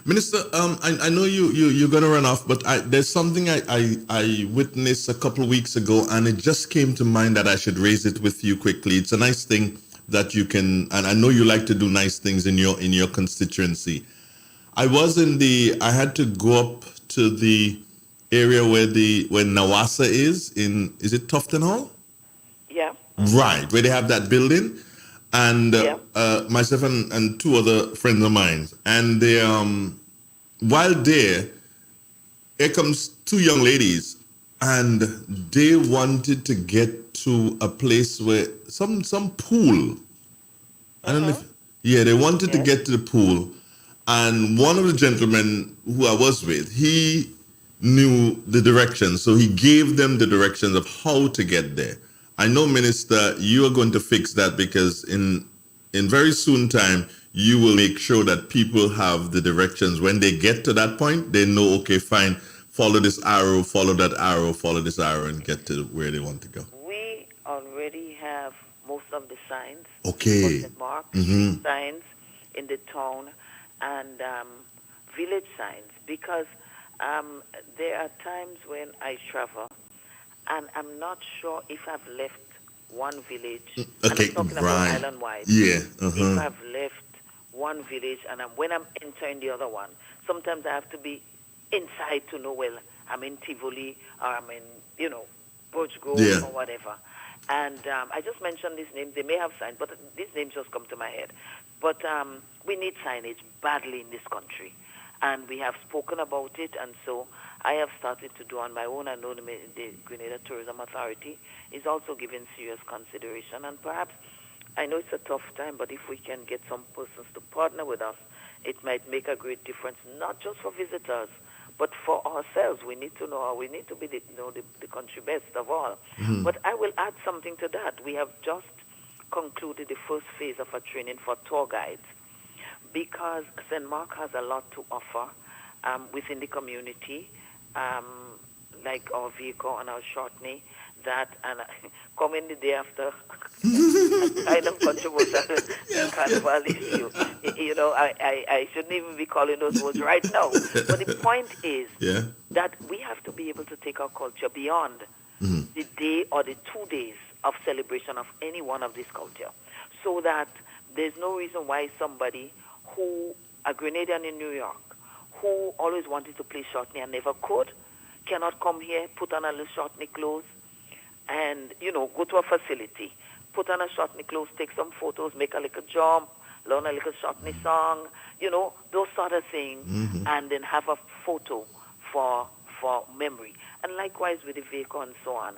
Minister, I know you're going to run off, but there's something I witnessed a couple of weeks ago, and it just came to mind that I should raise it with you quickly. It's a nice thing that you can, and I know you like to do nice things in your constituency. I had to go up to the area where Nawasa is it Tufton Hall? Yeah. Right, where they have that building. And myself and two other friends of mine. And they, while there, here comes two young ladies, and they wanted to get to a place where some pool. I don't know if, yeah, they wanted to get to the pool. And one of the gentlemen who I was with, he knew the directions. So he gave them the directions of how to get there. I know, Minister, you are going to fix that because in very soon time, you will make sure that people have the directions. When they get to that point, they know, okay, fine, follow this arrow, follow that arrow, follow this arrow, and get to where they want to go. We already have most of the signs. Okay. St. Mark, Mhm. signs in the town, and village signs, because there are times when I travel, and I'm not sure if I've left one village. Okay, I'm talking about right. island-wide. Yeah. If I've left one village, and when I'm entering the other one, sometimes I have to be inside to know, well, I'm in Tivoli, or I'm in, Birch Grove, Yeah. or whatever. And I just mentioned these names. They may have signs, but these names just come to my head. But we need signage badly in this country. And we have spoken about it, and so I have started to do on my own. I know the Grenada Tourism Authority is also giving serious consideration. And perhaps, I know it's a tough time, but if we can get some persons to partner with us, it might make a great difference, not just for visitors, but for ourselves. We need to know, we need to be the country best of all. Mhm. But I will add something to that. We have just concluded the first phase of a training for tour guides, because St. Mark has a lot to offer within the community, like our vehicle and our shortney, that, and coming the day after a kind of controversial carnival issue. I shouldn't even be calling those words right now. But the point is that we have to be able to take our culture beyond the day or the 2 days of celebration of any one of these culture, so that there's no reason why somebody a Grenadian in New York, who always wanted to play shortney and never could, cannot come here, put on a little shortney clothes, and, go to a facility, put on a shortney clothes, take some photos, make a little jump, learn a little shortney song, those sort of things, and then have a photo for memory. And likewise with the vehicle and so on.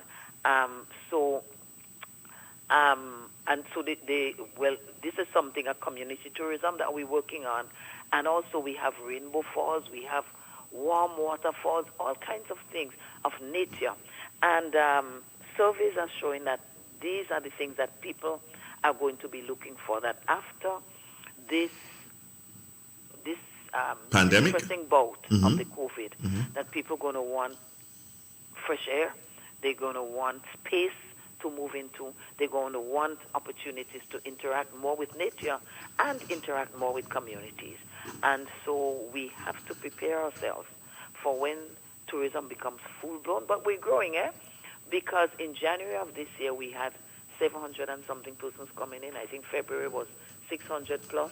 And so this is something, a community tourism that we're working on. And also we have rainbow falls, we have warm waterfalls, all kinds of things of nature. And surveys are showing that these are the things that people are going to be looking for, that after this pandemic, interesting bout of the COVID, that people are going to want fresh air, they're going to want space to move into, they're going to want opportunities to interact more with nature and interact more with communities. And so we have to prepare ourselves for when tourism becomes full-blown. But we're growing, because in January of this year we had 700 and something persons coming in. I think February was 600 plus.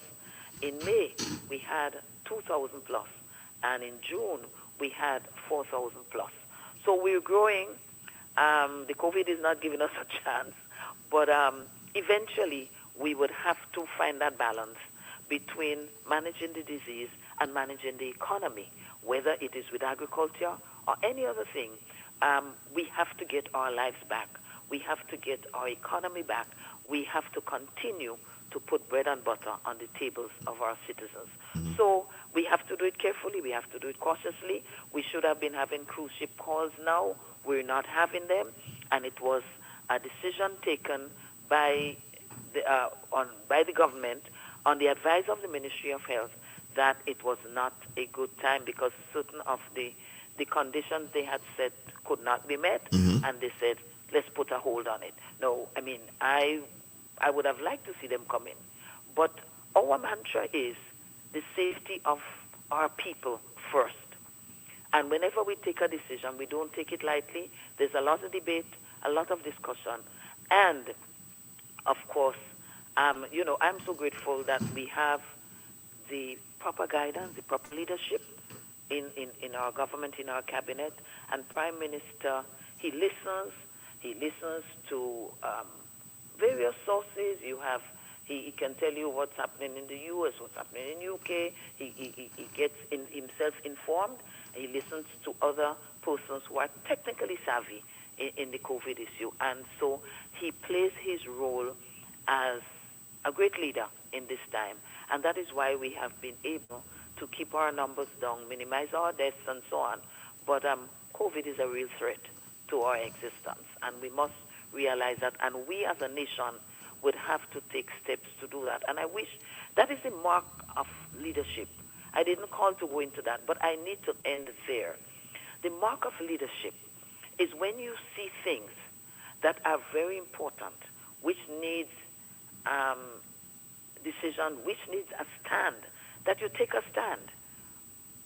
In May we had 2,000 plus, and in June we had 4,000 plus. So we're growing. The COVID is not giving us a chance, but eventually we would have to find that balance between managing the disease and managing the economy, whether it is with agriculture or any other thing. We have to get our lives back. We have to get our economy back. We have to continue to put bread and butter on the tables of our citizens. So we have to do it carefully. We have to do it cautiously. We should have been having cruise ship calls now. We're not having them, and it was a decision taken by the government on the advice of the Ministry of Health that it was not a good time because certain of the conditions they had set could not be met, and they said, let's put a hold on it. No, I mean, I would have liked to see them come in, but our mantra is the safety of our people first. And whenever we take a decision, we don't take it lightly. There's a lot of debate, a lot of discussion. And, of course, I'm so grateful that we have the proper guidance, the proper leadership in our government, in our cabinet. And Prime Minister, he listens to various sources. He can tell you what's happening in the U.S., what's happening in the U.K. He gets himself informed. He listens to other persons who are technically savvy in the COVID issue. And so he plays his role as a great leader in this time. And that is why we have been able to keep our numbers down, minimize our deaths, and so on. But COVID is a real threat to our existence, and we must realize that. And we as a nation would have to take steps to do that. And I wish that is the mark of leadership. I didn't call to go into that, but I need to end there. The mark of leadership is when you see things that are very important, which needs decision, which needs a stand, that you take a stand.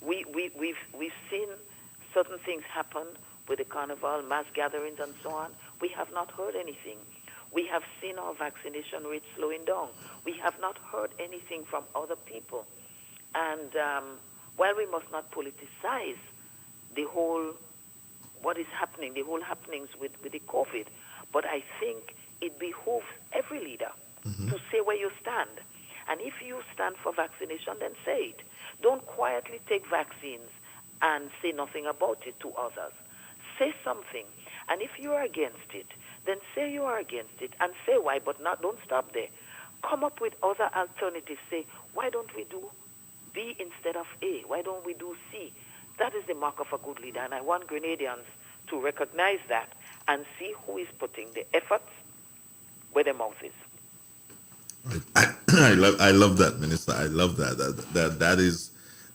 We've seen certain things happen with the carnival, mass gatherings, and so on. We have not heard anything. We have seen our vaccination rate slowing down. We have not heard anything from other people. And while we must not politicize the whole, what is happening, the whole happenings with the COVID, but I think it behooves every leader to say where you stand. And if you stand for vaccination, then say it. Don't quietly take vaccines and say nothing about it to others. Say something. And if you are against it, then say you are against it and say why, but don't stop there. Come up with other alternatives. Say, why don't we do B instead of A? Why don't we do C? That is the mark of a good leader. And I want Grenadians to recognize that and see who is putting the efforts where their mouth is. I love that, Minister. I love that.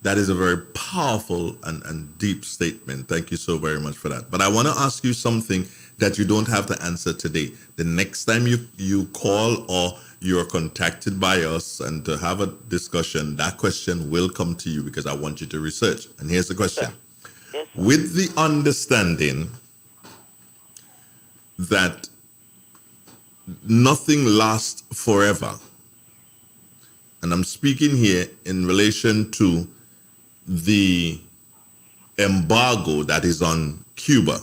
That is a very powerful and deep statement. Thank you so very much for that. But I want to ask you something that you don't have to answer today. The next time you call or you're contacted by us and to have a discussion, that question will come to you because I want you to research. And here's the question. Yes, with the understanding that nothing lasts forever, and I'm speaking here in relation to the embargo that is on Cuba,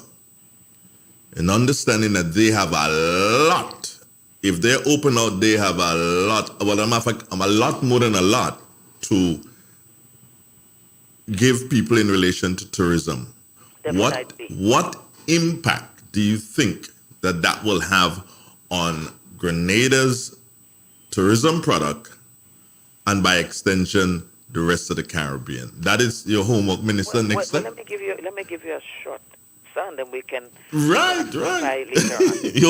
and understanding that they have a lot. If they're open out, they have a lot. Well, I'm a lot more than a lot to give people in relation to tourism. What impact do you think that will have on Grenada's tourism product and by extension the rest of the Caribbean? That is your homework, Minister. Next step. Let me give you a short answer, and then we can right. Later on.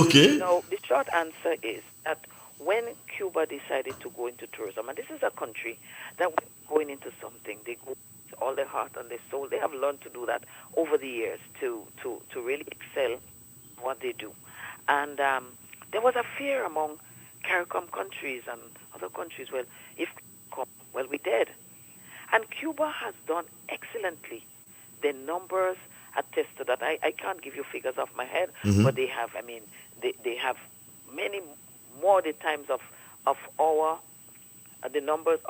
Okay. No, the short answer is that when Cuba decided to go into tourism, and this is a country that when going into something, they go with all their heart and their soul. They have learned to do that over the years to really excel in what they do. And there was a fear among CARICOM countries and other countries. Well, we did. And Cuba has done excellently. The numbers attest to that. I can't give you figures off my head, but they have, they have many more the times of our numbers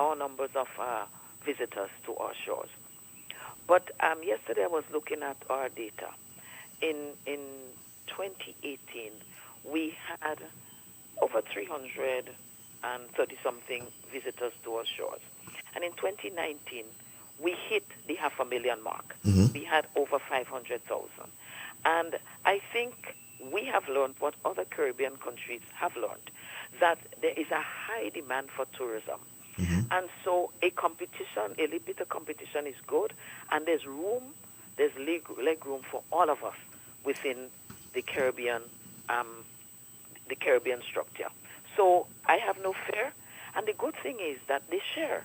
of visitors to our shores. But yesterday I was looking at our data. In 2018, we had over 330-something visitors to our shores. And in 2019, we hit the 500,000 mark. We had over 500,000. And I think we have learned what other Caribbean countries have learned, that there is a high demand for tourism. And so a little bit of competition is good, and there's leg room for all of us within the Caribbean structure. So I have no fear. And the good thing is that they share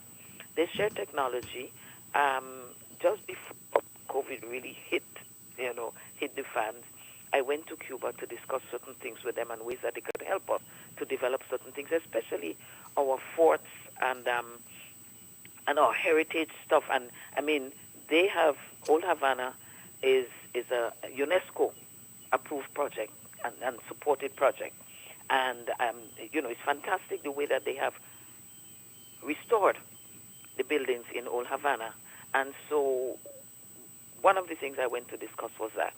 technology. Just before COVID really hit the fans, I went to Cuba to discuss certain things with them and ways that they could help us to develop certain things, especially our forts and our heritage stuff. And they have Old Havana is a UNESCO approved project and supported project, and it's fantastic the way that they have restored the buildings in Old Havana. And so one of the things I went to discuss was that.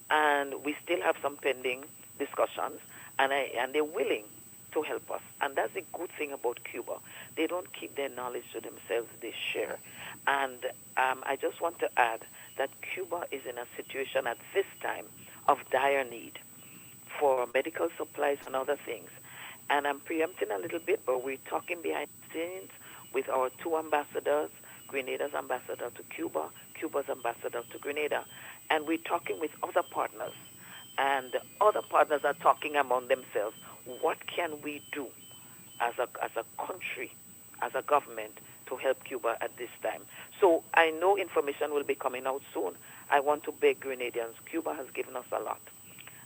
And we still have some pending discussions, and they're willing to help us. And that's the good thing about Cuba. They don't keep their knowledge to themselves, they share. And I just want to add that Cuba is in a situation at this time of dire need for medical supplies and other things. And I'm preempting a little bit, but we're talking behind the scenes with our two ambassadors, Grenada's ambassador to Cuba, Cuba's ambassador to Grenada, and we're talking with other partners. And other partners are talking among themselves. What can we do as a country, as a government, to help Cuba at this time? So I know information will be coming out soon. I want to beg Grenadians. Cuba has given us a lot.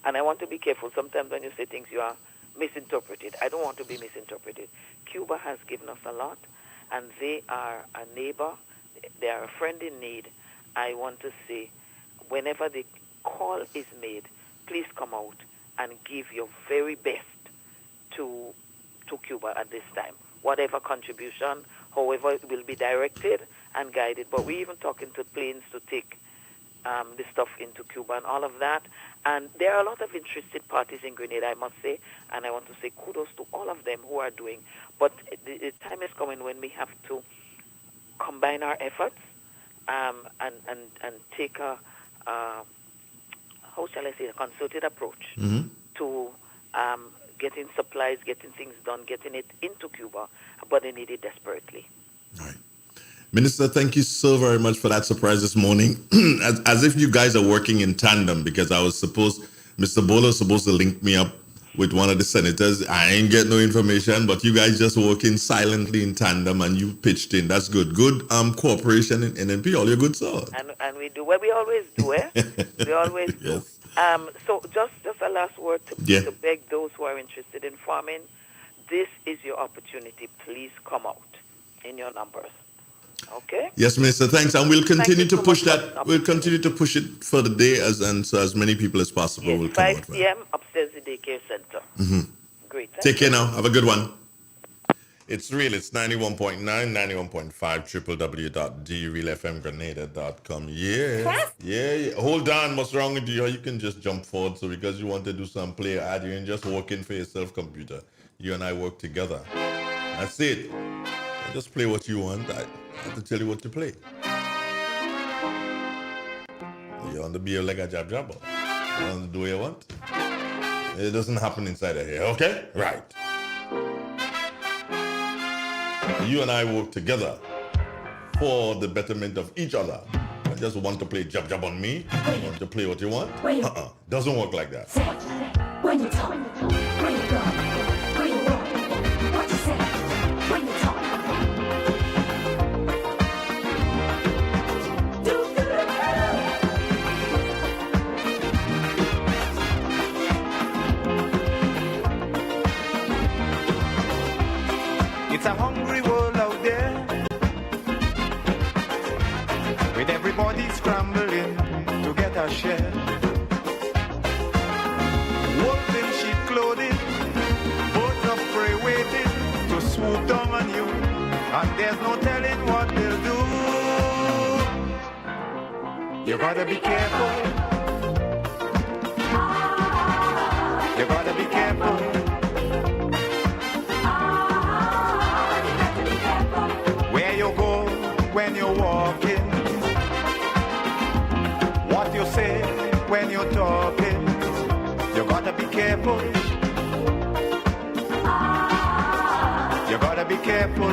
And I want to be careful. Sometimes when you say things, you are misinterpreted. I don't want to be misinterpreted. Cuba has given us a lot, and they are a neighbor. They are a friend in need. I want to say, whenever the call is made, please come out and give your very best to Cuba at this time. Whatever contribution, however it will be directed and guided. But we're even talking to planes to take the stuff into Cuba and all of that. And there are a lot of interested parties in Grenada, I must say, and I want to say kudos to all of them who are doing. But the time is coming when we have to combine our efforts and take a how shall I say, a concerted approach to getting supplies, getting things done, getting it into Cuba, but they need it desperately. Minister, thank you so very much for that surprise this morning. as if you guys are working in tandem, because Mr. Bolo was supposed to link me up with one of the senators. I ain't get no information, but you guys just working silently in tandem and you pitched in. That's good. Good cooperation in NNP, all your good sir. And we do what we always do, eh? We always do. So just a last word to beg those who are interested in farming. This is your opportunity. Please come out in your numbers. Okay? Yes, Minister, thanks. And we'll continue to push that. We'll continue to push it for the day so as many people as possible will come out. 5 p.m. upstairs the daycare center. Great. Take care now. Have a good one. It's real. It's 91.9, 91.5, www.drealfmgrenada.com. Yeah. Hold on. What's wrong with you? You can just jump forward. So because you want to do some play ad, you can just walk in for yourself, computer. You and I work together. That's it. Just play what you want. I have to tell you what to play. You want to be like a jab. You want to do what you want. It doesn't happen inside of here, okay? Right. You and I work together for the betterment of each other. I just want to play jab on me. You want to play what you want. Doesn't work like that. When you talk, when you go, when you walk, what you say, when you talk. It's a hungry world out there, with everybody scrambling to get a share. Wolves in sheep clothing, birds of prey waiting to swoop down on you, and there's no telling what they'll do. You gotta be careful. You gotta be careful. When you're walking, what you say when you're talking, you gotta be careful. You gotta be careful.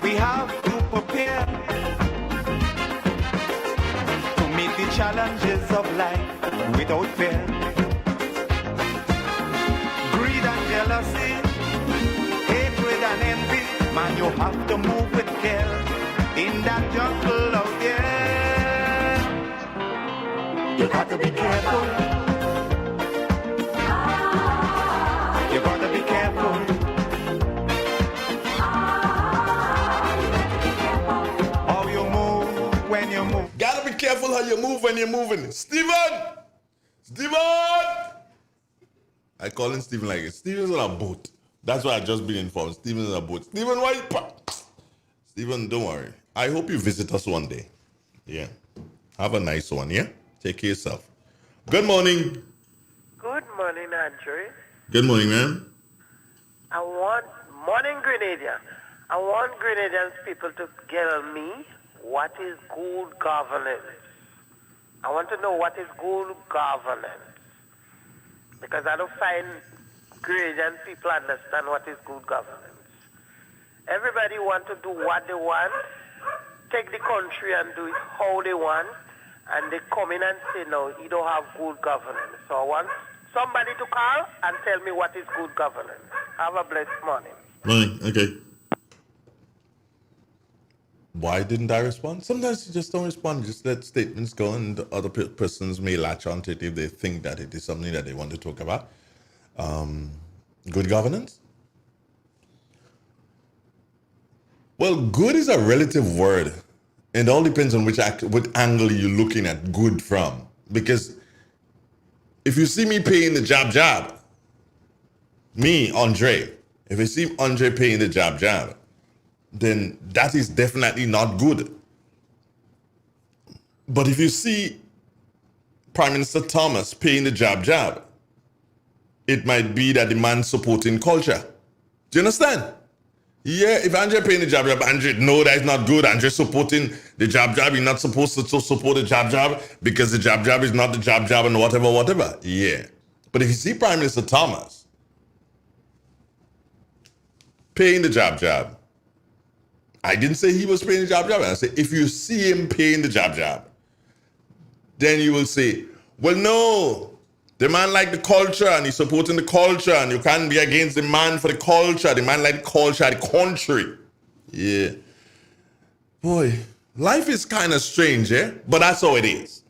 We have to prepare to meet the challenges of life without fear. Greed and jealousy, hatred and envy, man, you have to move with care in that jungle out there. You got to be careful. You got to be careful. Gotta be careful how you move when you're moving. Steven! I call him Steven like it. Steven's on a boat. That's why I just been informed. Steven's on a boat. Steven, why you... Stephen, don't worry. I hope you visit us one day. Yeah. Have a nice one, yeah? Take care of yourself. Good morning. Good morning, Andrew. Good morning, ma'am. Morning, Grenadian. I want Grenadians people to get on me. What is good governance? I want to know what is good governance. Because I don't find Grenadian people understand what is good governance. Everybody want to do what they want, take the country and do it how they want, and they come in and say, no, you don't have good governance. So I want somebody to call and tell me what is good governance. Have a blessed morning. Morning, okay. Why didn't I respond? Sometimes you just don't respond. Just let statements go, and other persons may latch onto it if they think that it is something that they want to talk about. Good governance? Well, good is a relative word. It all depends on what angle you're looking at good from. Because if you see me paying the job, me, Andre, if you see Andre paying the job, then that is definitely not good. But if you see Prime Minister Thomas paying the job, it might be that the man's supporting culture. Do you understand? Yeah, if Andre paying the job, Andre, no, that is not good. Andre supporting the job, you're not supposed to support the job because the job is not the job and whatever. Yeah. But if you see Prime Minister Thomas paying the job, I didn't say he was paying the job. I said if you see him paying the job, then you will say, well, no, the man like the culture and he's supporting the culture and you can't be against the man for the culture. The man like the culture, the country. Yeah. Boy, life is kind of strange, eh? But that's how it is.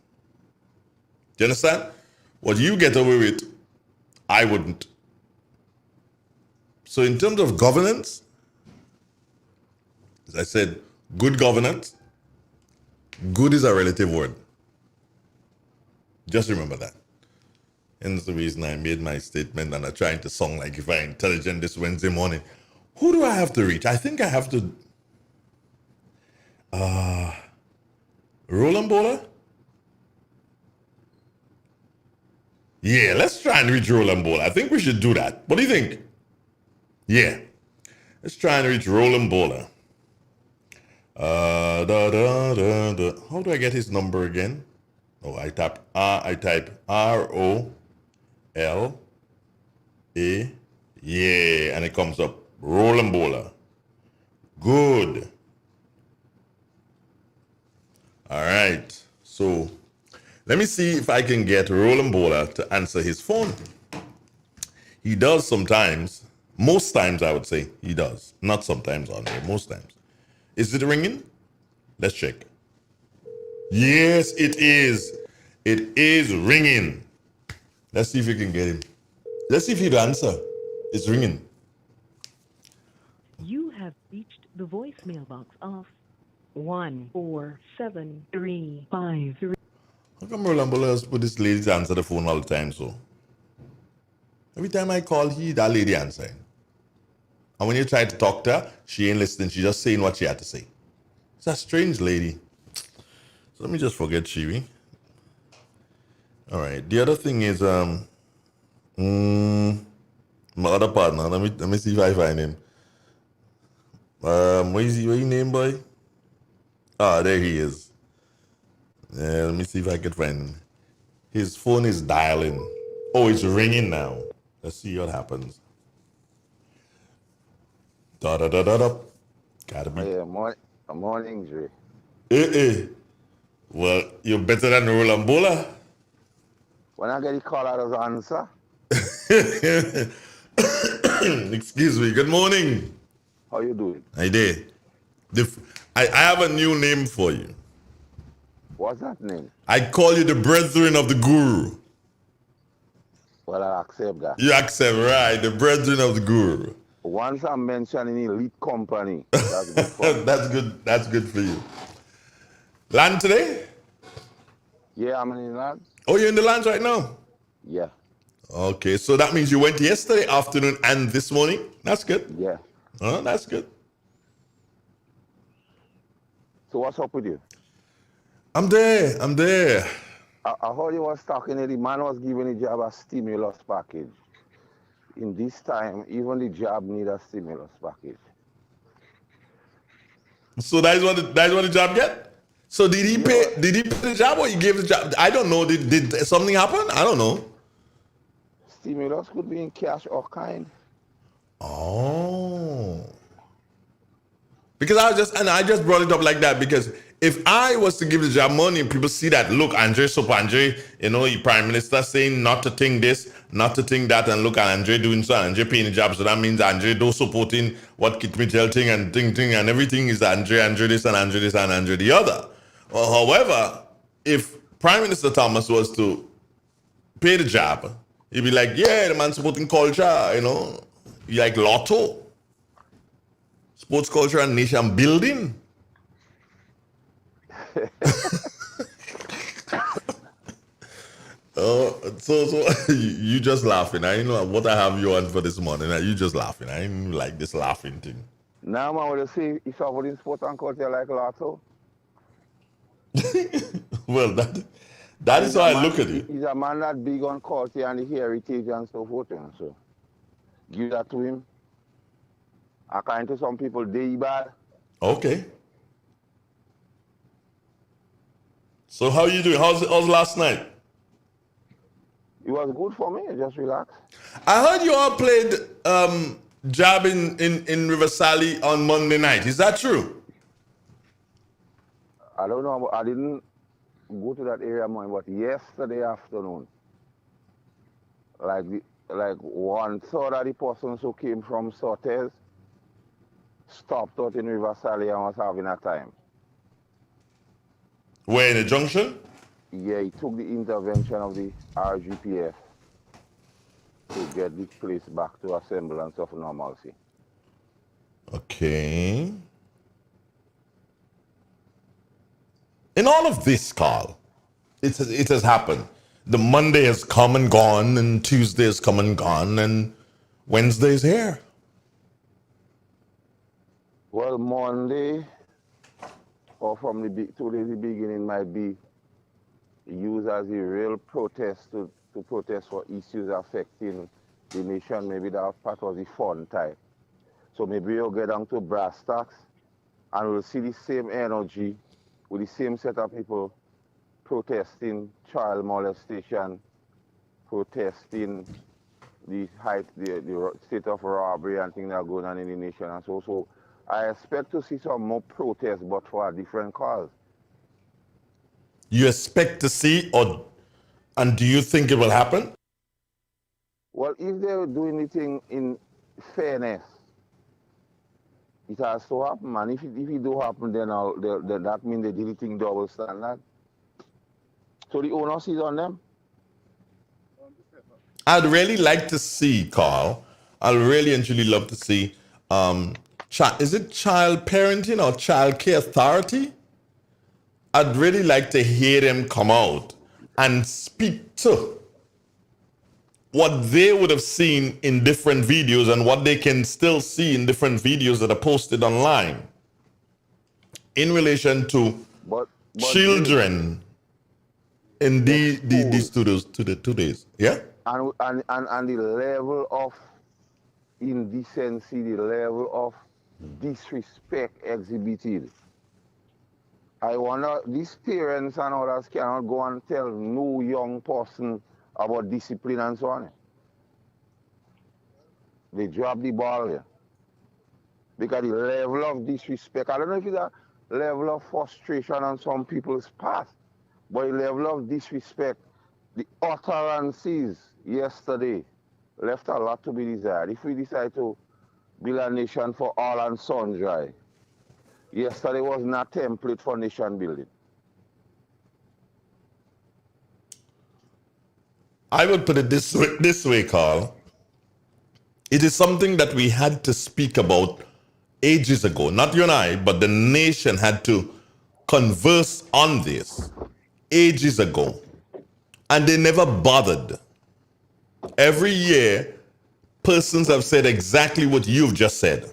Do you understand? What you get away with, I wouldn't. So in terms of governance, as I said, good governance, good is a relative word. Just remember that. And that's the reason I made my statement and I'm trying to sound like if I'm intelligent this Wednesday morning. Who do I have to reach? I think I have to... Roland Bowler? Yeah, let's try and reach Roland Bowler. I think we should do that. What do you think? Yeah. Let's try and reach Roland Bowler. How do I get his number again? Oh, I type ROLA. Yeah, and it comes up Roland Bowler. Good. All right. So let me see if I can get Roland Bowler to answer his phone. He does sometimes. Most times, I would say he does. Not sometimes, Andre. Most times. Is it ringing? Let's check. Yes, it is. It is ringing. Let's see if we can get him. Let's see if he'd answer. It's ringing. You have reached the voicemail box of 14735. How come Roland Bowler has put this lady to answer the phone all the time, so? Every time I call, that lady answering. And when you try to talk to her, she ain't listening. She's just saying what she had to say. It's a strange lady. So let me just forget Shiwi. All right. The other thing is, my other partner. Let me see if I find him. What is your name, boy? Ah, there he is. Let me see if I can find him. His phone is dialing. Oh, it's ringing now. Let's see what happens. Da. Gotta be. Yeah, morning, Dre. Well, you're better than Roland Bowler. When I get the call, I don't answer. Excuse me. Good morning. How you doing? I did. I have a new name for you. What's that name? I call you the brethren of the guru. Well, I accept that. You accept, right? The brethren of the guru. Once I'm mentioning elite company, that's good for me. That's good for you. Land today? Yeah, I'm in the land. Oh, you're in the land right now? Yeah. Okay, so that means you went yesterday afternoon and this morning? That's good. Yeah. Oh, that's good. So what's up with you? I'm there. I heard you was talking that the man was giving the job a stimulus package. In this time, even the job need a stimulus package. So that's what the job get? So did he pay the job or he gave the job? I don't know. Did something happen? I don't know. Stimulus could be in cash or kind. Oh. Because I just brought it up like that because if I was to give the job money, people see that, look, Andre Sopanjay, the prime minister saying not to think this, not to think that, and look at Andre doing so, Andre paying the job. So that means Andre do supporting what Kit Mitchell thing and thing, and everything is Andre this and Andre this and Andre the other. Well, however, if Prime Minister Thomas was to pay the job, he'd be like, yeah, the man supporting culture, like Lotto. Sports culture and nation building. So you just laughing. I know what I have you on for this morning. You just laughing. I ain't like this laughing thing. Now, man, what you say? If somebody in sports and culture like Lotto? Well, that is how I look at it. He's a man that big on culture and the heritage and so forth. So give that to him. According to some people, they bad. Okay. So how you doing? How's last night? It was good for me. Just relax. I heard you all played Jab in River Sally on Monday night. Is that true? I don't know. I didn't go to that area more, but yesterday afternoon, like 1/3 of the persons who came from Sortes stopped out in River Sally and was having a time. Where, in the junction? Yeah, he took the intervention of the RGPF to get this place back to a semblance of normalcy. Okay. In all of this, Carl, it has happened. The Monday has come and gone, and Tuesday has come and gone, and Wednesday is here. Well, Monday, or from the beginning, might be used as a real protest to protest for issues affecting the nation. Maybe that part was the fun type. So maybe you'll get down to brass tacks and we'll see the same energy with the same set of people protesting child molestation, protesting the state of robbery and things that are going on in the nation. And so I expect to see some more protests, but for a different cause. You expect to see, and do you think it will happen? Well, if they're doing anything in fairness, it has to happen. And if it do happen, then that means they did it in double standard. So the onus is on them. I'd really like to see, Carl. I'd really and truly love to see. Is it child parenting or child care authority? I'd really like to hear them come out and speak to what they would have seen in different videos and what they can still see in different videos that are posted online in relation to children in these 2 days. Yeah? And the level of indecency, the level of disrespect exhibited. I wonder, these parents and others cannot go and tell no young person about discipline and so on. They drop the ball here. Because the level of disrespect, I don't know if it's a level of frustration on some people's part, but the level of disrespect, the utterances yesterday left a lot to be desired. If we decide to build a nation for all and sundry, yesterday was not a template for nation building. I would put it this way, Carl. It is something that we had to speak about ages ago. Not you and I, but the nation had to converse on this ages ago. And they never bothered. Every year, persons have said exactly what you've just said.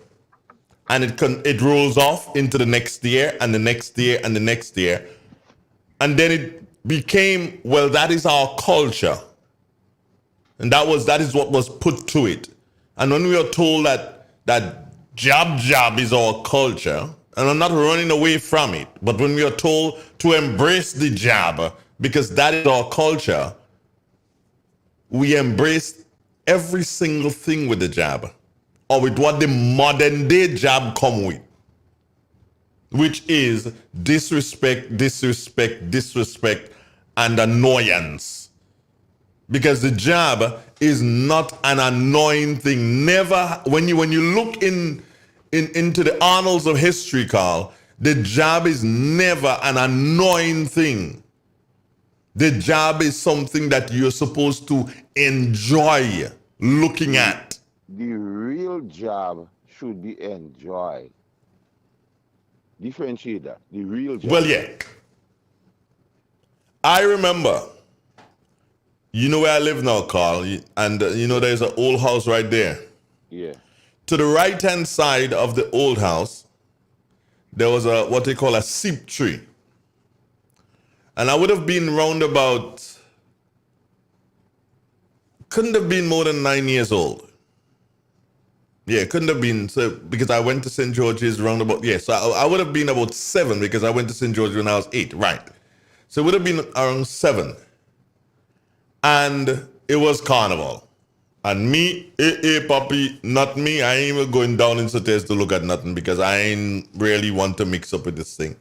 and it rolls off into the next year and the next year and the next year. And then it became, well, that is our culture. And that is what was put to it. And when we are told that job is our culture, and I'm not running away from it, but when we are told to embrace the job because that is our culture, we embrace every single thing with the job, or with what the modern day job come with, which is disrespect, and annoyance. Because the job is not an annoying thing. Never, when you look into the annals of history, Carl, the job is never an annoying thing. The job is something that you're supposed to enjoy looking at. The real job should be enjoyed. Differentiate that. The real job. Well, yeah. I remember, you know where I live now, Carl, and there's an old house right there. Yeah. To the right-hand side of the old house, there was what they call a seep tree. And I would have been round about, couldn't have been more than 9 years old. Yeah, couldn't have been, so because I went to St. George's round about, so I would have been about 7 because I went to St. George when I was 8, right. So it would have been around 7. And it was carnival. And me, puppy, not me. I ain't even going down in stairs to look at nothing because I ain't really want to mix up with this thing.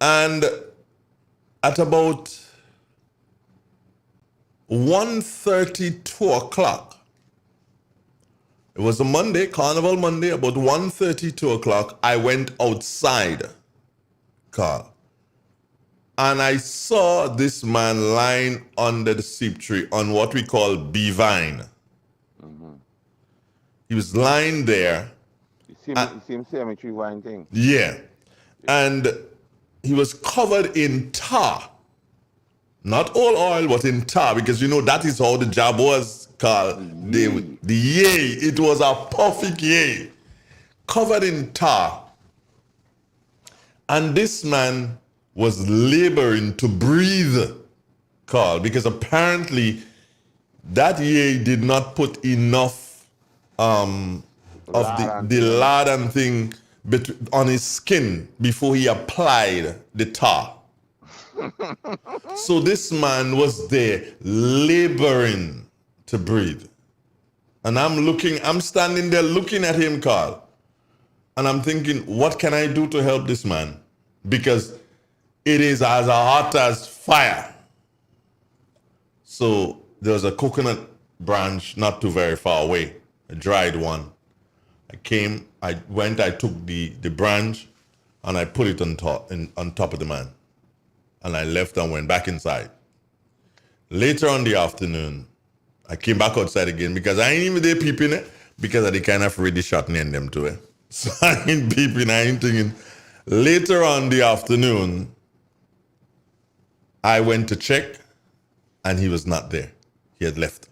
And at about 1:30, 2 o'clock, it was a Monday, Carnival Monday, about 1:30, 2 o'clock, I went outside, Carl. And I saw this man lying under the seep tree on what we call bee vine. Mm-hmm. He was lying there. Same cemetery vine thing. Yeah. And he was covered in tar. Not all oil, but in tar, because that is how the job was, Carl. The yay. It was a perfect yay. Covered in tar. And this man was laboring to breathe, Carl, because apparently that yay did not put enough of the lard and thing on his skin before he applied the tar. So this man was there laboring to breathe. And I'm standing there looking at him, Carl. And I'm thinking, what can I do to help this man? Because it is as hot as fire. So there was a coconut branch not too very far away, a dried one. I took the branch, and I put it on top of the man. And I left and went back inside. Later on the afternoon, I came back outside again because I ain't even there peeping it because of the kind of ready shot in them to it. So I ain't peeping, I ain't thinking. Later on the afternoon, I went to check and he was not there. He had left.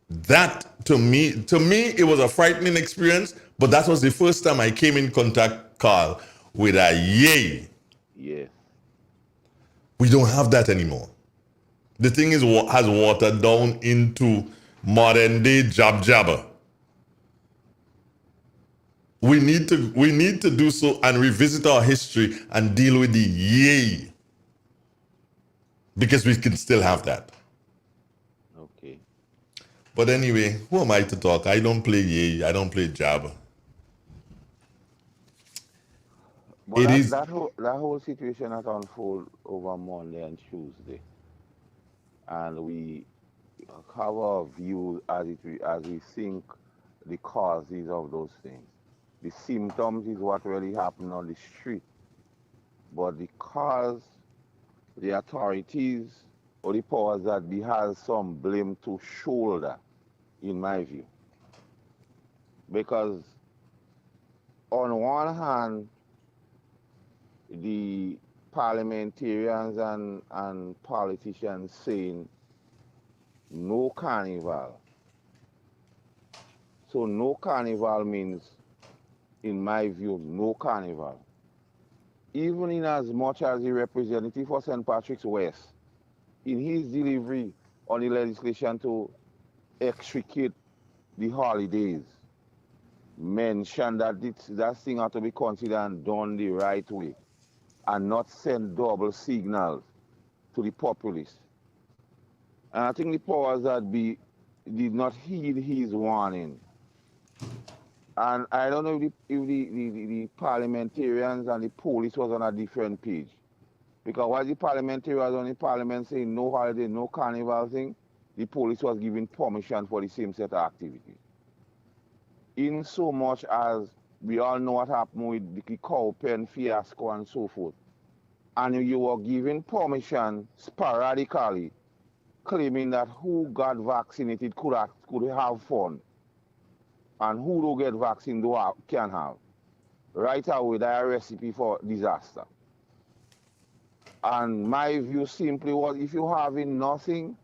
That, to me, it was a frightening experience, but that was the first time I came in contact, Carl, with a yay. Yeah. We don't have that anymore. The thing has watered down into modern day jabber. We need to do so and revisit our history and deal with the yay. Because we can still have that. Okay. But anyway, who am I to talk? I don't play yay. I don't play jab. But that whole situation has unfolded over Monday and Tuesday. And we have our views as we think the causes of those things. The symptoms is what really happened on the street. But the cause, the authorities or the powers that be has some blame to shoulder, in my view. Because on one hand, the parliamentarians and politicians saying no carnival. So no carnival means, in my view, no carnival. Even in as much as the representative for St. Patrick's West, in his delivery on the legislation to extricate the holidays, mentioned that that thing had to be considered and done the right way and not send double signals to the populace. And I think the powers that be did not heed his warning. And I don't know if the parliamentarians and the police was on a different page. Because while the parliamentarians on the parliament saying no holiday, no carnival thing, the police was giving permission for the same set of activities. In so much as we all know what happened with the cow pen fiasco and so forth. And you were giving permission sporadically, claiming that who got vaccinated could have fun. And who don't get vaccine can have. Right away, that's a recipe for disaster. And my view simply was, if you having nothing,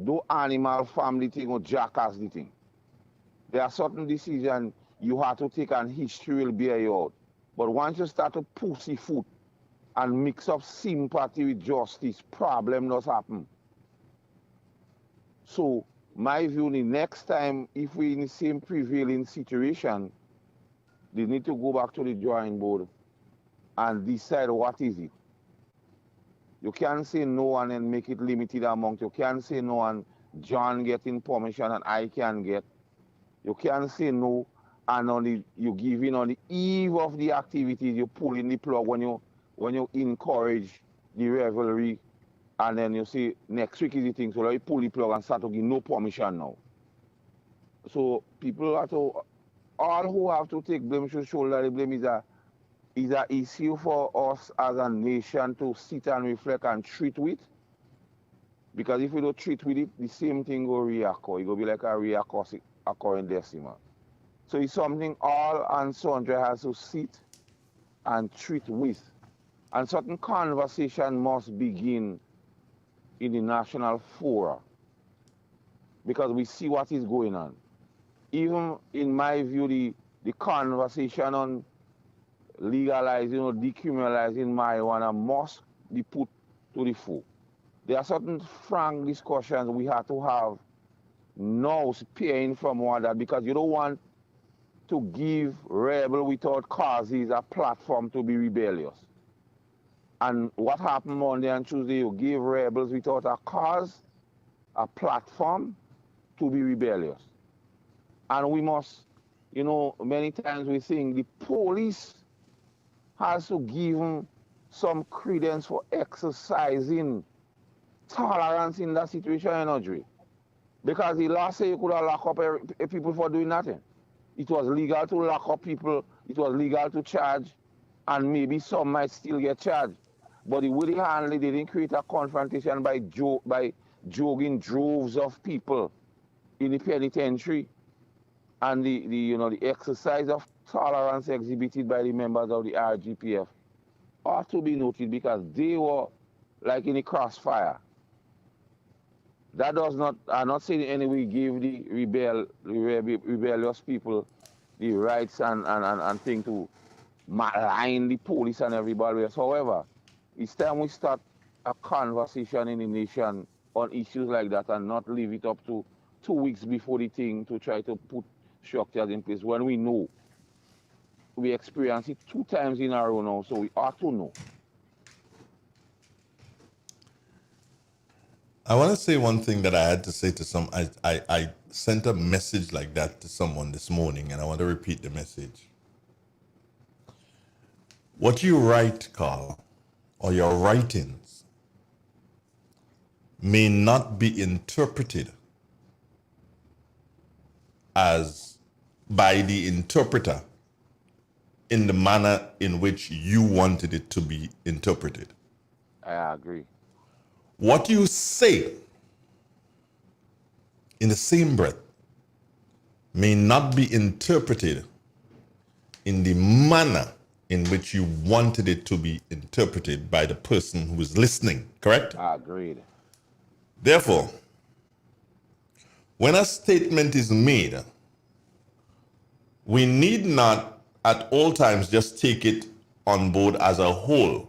do animal family thing or jackass the thing. There are certain decisions you have to take and history will bear you out. But once you start to pussyfoot and mix up sympathy with justice, problem does happen. So my view, the next time, if we in the same prevailing situation, they need to go back to the drawing board and decide what is it. You can't say no and then make it limited amount. You can't say no and John getting permission and I can get. You can't say no and you give in on the eve of the activities, you pull in the plug when you encourage the revelry, and then you say next week is the thing, so you pull the plug and start to give no permission now. So people have to, all who have to take blame should shoulder the blame is an issue for us as a nation to sit and reflect and treat with. Because if we don't treat with it, the same thing will reoccur. It will be like a reoccurring decimal. So it's something all and sundry has to sit and treat with. And certain conversation must begin in the national fora. Because we see what is going on. Even in my view, the conversation on legalizing or decriminalizing marijuana must be put to the fore. There are certain frank discussions we have to have now, sparing from one that, because you don't want to give rebel without causes a platform to be rebellious. And what happened Monday and Tuesday, you give rebels without a cause, a platform to be rebellious. And we must, many times we think the police has to give them some credence for exercising tolerance in that situation, Audrey. Because the last say you could have locked up people for doing nothing. It was legal to lock up people, it was legal to charge, and maybe some might still get charged. But the way they handled it, they didn't create a confrontation by jogging droves of people in the penitentiary. And the exercise of tolerance exhibited by the members of the RGPF ought to be noted, because they were like in the crossfire. That does not, I'm not saying in any way give the rebellious people the rights and thing to malign the police and everybody else. However, it's time we start a conversation in the nation on issues like that and not leave it up to 2 weeks before the thing to try to put structures in place when we know. We experienced it 2 times in a row now, so we ought to know. I want to say one thing that I had to say to I sent a message like that to someone this morning, and I want to repeat the message. What you write, Carl, or your writings may not be interpreted as by the interpreter in the manner in which you wanted it to be interpreted. I agree. What you say in the same breath may not be interpreted in the manner in which you wanted it to be interpreted by the person who is listening, correct? I agreed. Therefore, when a statement is made we need not at all times just take it on board as a whole.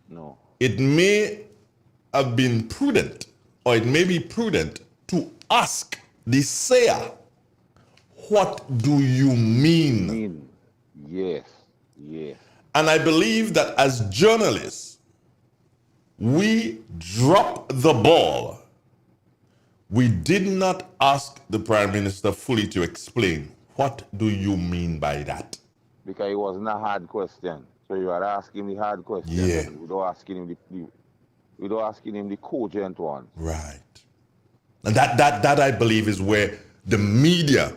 No. It may have been prudent, or it may be prudent to ask the sayer, what do you mean? Yes, yes. And I believe that as journalists, we dropped the ball. We did not ask the Prime Minister fully to explain, what do you mean by that? Because it wasn't a hard question. So you are asking the hard question. Yeah. Without asking him the cogent one. Right. And that I believe is where the media,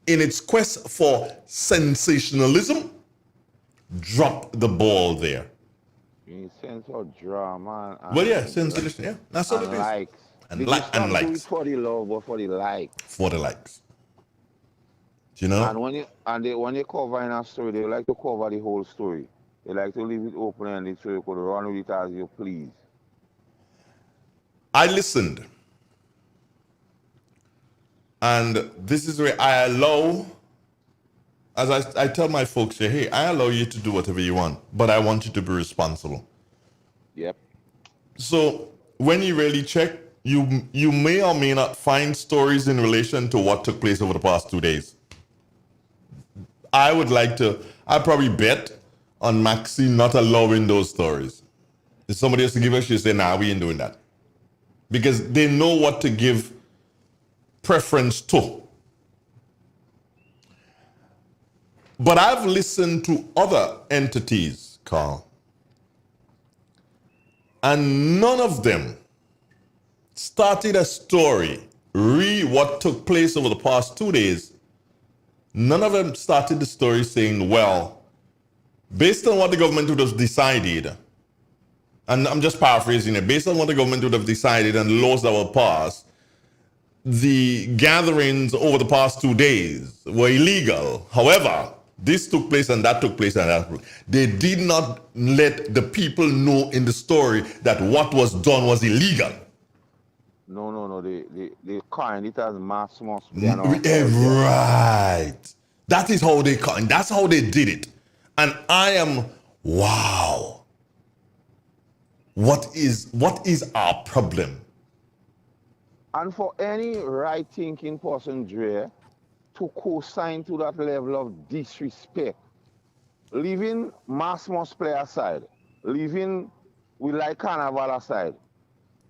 in its quest for sensationalism, dropped the ball there. In sense of drama. Well, yeah, sensational. Yeah, that's what it is. Likes. And, They just don't do it for the love, but for the likes. For the likes. You know? And when they cover in a story, they like to cover the whole story. They like to leave it open-ended so you could run with it as you please. I listened. And this is where I allow, as I tell my folks here, hey, I allow you to do whatever you want, but I want you to be responsible. Yep. So when you really check, you may or may not find stories in relation to what took place over the past 2 days. I probably bet on Maxine not allowing those stories. If somebody else to give us, she'll say, nah, we ain't doing that. Because they know what to give preference to. But I've listened to other entities, Carl, and none of them started a story, what took place over the past 2 days. None of them started the story saying, well, based on what the government would have decided, and I'm just paraphrasing it, based on what the government would have decided and laws that were passed, the gatherings over the past 2 days were illegal. However, this took place and that took place and that. They did not let the people know in the story that what was done was illegal. No. They coined it as mass must be. Right. That is how they coined. That's how they did it. And I am, wow. What is our problem? And for any right-thinking person, Dre, to co-sign to that level of disrespect, leaving mass must play aside, leaving we like carnival aside,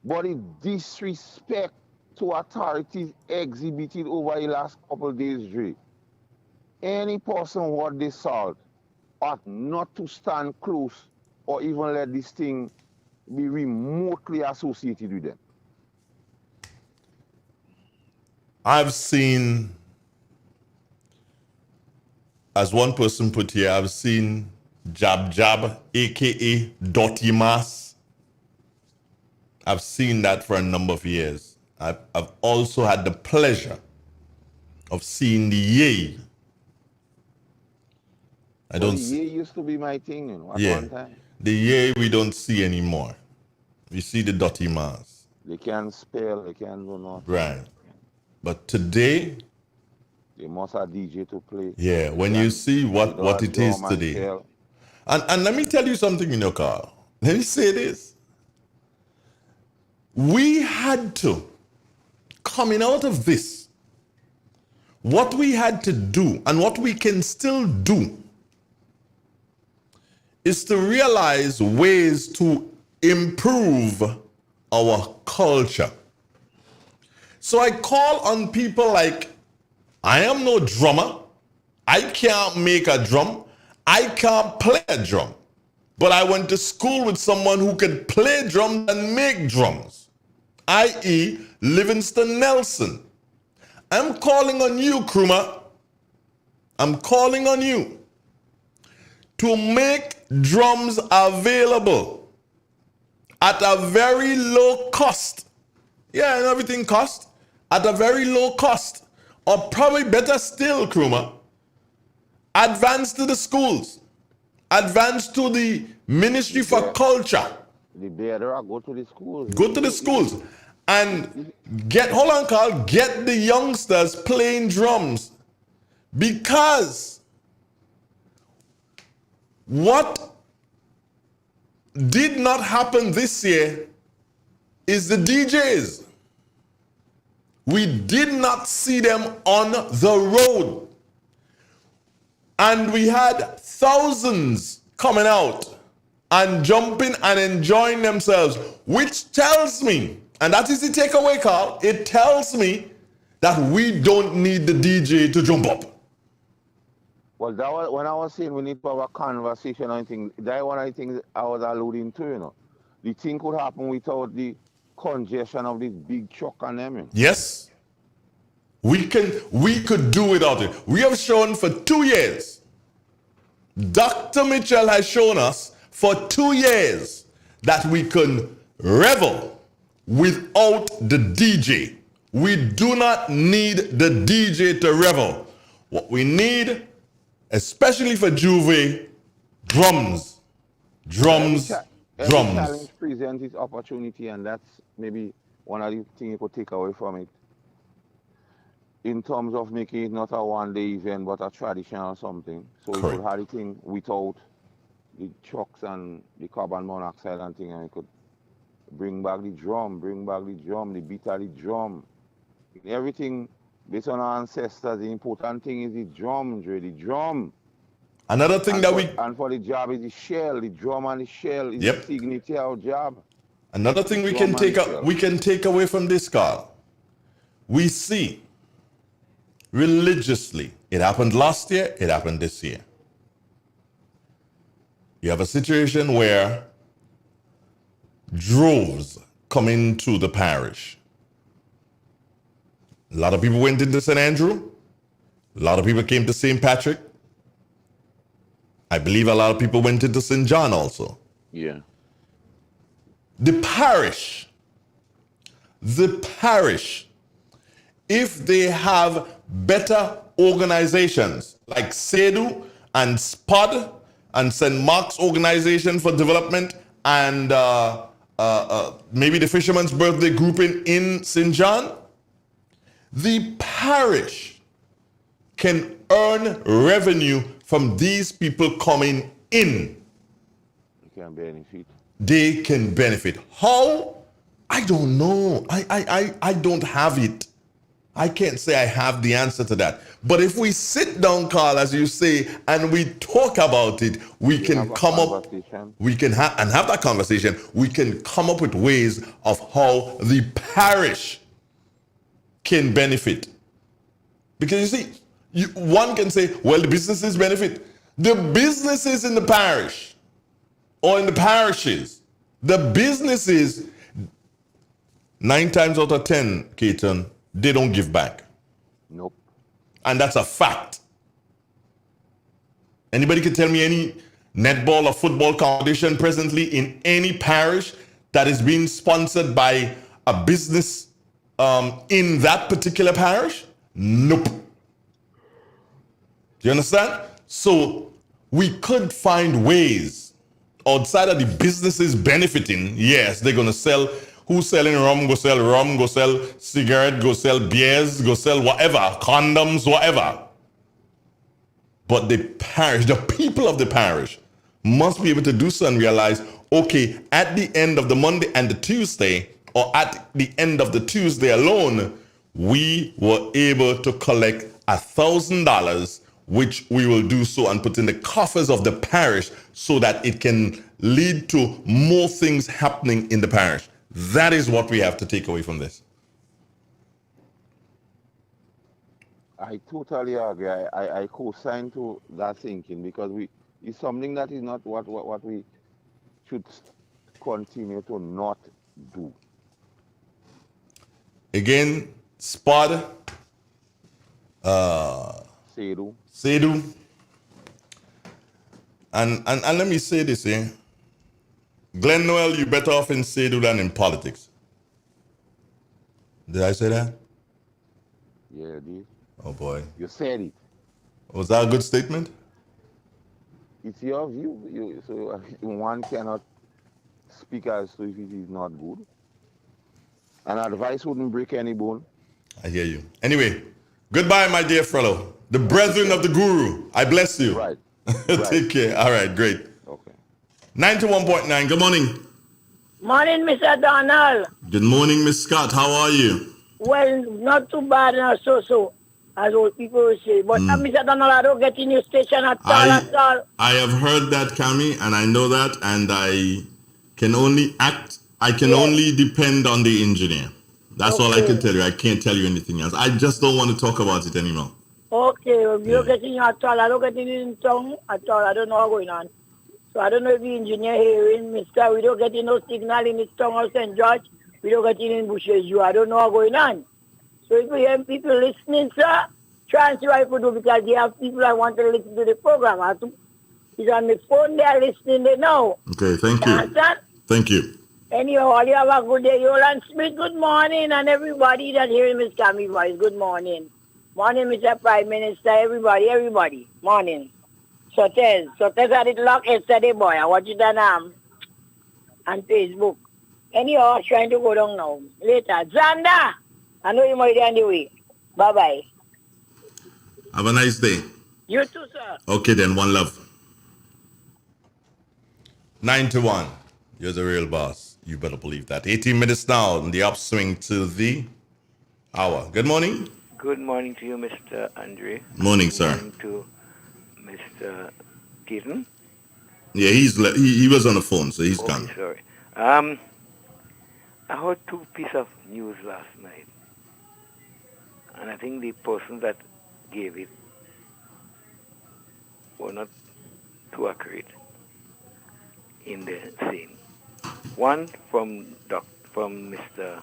but the disrespect to authorities exhibited over the last couple of days, Dre, any person worth the salt ought not to stand close or even let this thing be remotely associated with them. I've seen, as one person put here, I've seen Jab Jab, aka Dotty Mass. I've seen that for a number of years. I've also had the pleasure of seeing the Yay. The Yay used to be my thing, at one time. The Yay we don't see anymore. We see the Dotty Mass. They can't spell, they can't do nothing. Right. But today, they must have DJ to play. Yeah, when you see what it is today. And let me tell you something, Carl. Let me say this. We had to, coming out of this, what we had to do and what we can still do is to realize ways to improve our culture. So I call on people like, I am no drummer. I can't make a drum. I can't play a drum. But I went to school with someone who could play drums and make drums, i.e. Livingston Nelson. I'm calling on you, Kruma. I'm calling on you to make drums available at a very low cost. Yeah, and everything costs. At a very low cost. Or probably better still, Kruma, advance to the schools. Advance to the Ministry for Culture. The better go to the schools. Go to the schools. And get the youngsters playing drums Because what did not happen this year is the DJs. We did not see them on the road. And we had thousands coming out and jumping and enjoying themselves, which tells me, and that is the takeaway, Carl, it tells me that we don't need the DJ to jump up. Well, that was, when I was saying we need to have a conversation, I think that one of the things I was alluding to, you know. The thing could happen without the congestion of this big truck and them. You know. Yes. We could do without it. We have shown for 2 years. Dr. Mitchell has shown us for 2 years that we can revel without the DJ. We do not need the DJ to revel. What we need, especially for Juve, drums. Every challenge presents its opportunity, and that's maybe one of the things you could take away from it. In terms of making it not a one-day event, but a tradition or something. So we could have the thing without the trucks and the carbon monoxide and thing, and we could bring back the drum, the beat of the drum. Everything based on our ancestors, the important thing is the drum, Dre, the drum. Another thing And for the job is the shell, the drum and the shell is the signature of job. Another thing we can take away from this, Carl. We see religiously, it happened last year, it happened this year. You have a situation where droves come into the parish. A lot of people went into St. Andrew. A lot of people came to St. Patrick. I believe a lot of people went into St. John also. Yeah. The parish, if they have better organizations like SEDU and SPOD and St. Mark's Organization for Development and maybe the Fisherman's Birthday Grouping in St. John, the parish can earn revenue from these people coming in. They can benefit. They can benefit. How? I don't know. I don't have it. I can't say I have the answer to that. But if we sit down, Carl, as you say, and we talk about it, we can come up, we can have that conversation. We can come up with ways of how the parish can benefit. Because you see, one can say, well, the businesses benefit. The businesses in the parish or in the parishes, the businesses, 9 times out of 10, Keaton, they don't give back. Nope. And that's a fact. Anybody can tell me any netball or football competition presently in any parish that is being sponsored by a business in that particular parish? Nope. Do you understand? So we could find ways outside of the businesses benefiting. Yes, they're going to sell. Who's selling rum, go sell cigarette, go sell beers, go sell whatever, condoms, whatever. But the parish, the people of the parish must be able to do so and realize, okay, at the end of the Monday and the Tuesday, or at the end of the Tuesday alone, we were able to collect $1,000, which we will do so and put in the coffers of the parish so that it can lead to more things happening in the parish. That is what we have to take away from this. I totally agree. I co-sign to that thinking because it's something that is not what we should continue to not do. Again, SPOD, SEDU. And let me say this, Glenn Noel, you're better off in SEDU than in politics. Did I say that? Yeah, you did. Oh boy. You said it. Was that a good statement? It's your view. So one cannot speak as to if it is not good. And advice wouldn't break any bone. I hear you. Anyway, goodbye, my dear fellow. The brethren of the guru. I bless you. Right. Take care. All right, great. Okay. 91.9. Good morning. Morning, Mr. Donald. Good morning, Miss Scott. How are you? Well, not too bad, not so, as old people will say. But Mr. Donald, I don't get in your station at all, at all. I have heard that, Cami, and I know that, and I can only only depend on the engineer. That's all I can tell you. I can't tell you anything else. I just don't want to talk about it anymore. Okay, well, you don't get in at all. I don't get in town at all. I don't know what's going on. So I don't know if the engineer hearing, Mister. We don't get in no signal in the town of St. George. We don't get in Bushes. I don't know what's going on. So if you hear people listening, sir, try and see what you can do, because they have people that want to listen to the program. It's on the phone, they are listening, they know. Okay, thank you. Understand? Thank you. Anyhow, all you have a good day. Yolan Smith, good morning, and everybody that hearing Miss Cammy voice, good morning. Morning, Mr. Prime Minister, everybody. Morning. Sotes had it locked yesterday, boy. I watch it on Facebook. Anyhow, trying to go down now. Later. Xander, I know you might be on the way. Bye-bye. Have a nice day. You too, sir. Okay, then. One love. 9-1. You're the real boss. You better believe that. 18 minutes now in the upswing to the hour. Good morning. Good morning to you, Mr. Andre. Morning, sir. Good morning to Mr. Keaton. Yeah, he was on the phone, so he's gone. Sorry. I heard two pieces of news last night, and I think the person that gave it were not too accurate in the saying. One from Mr.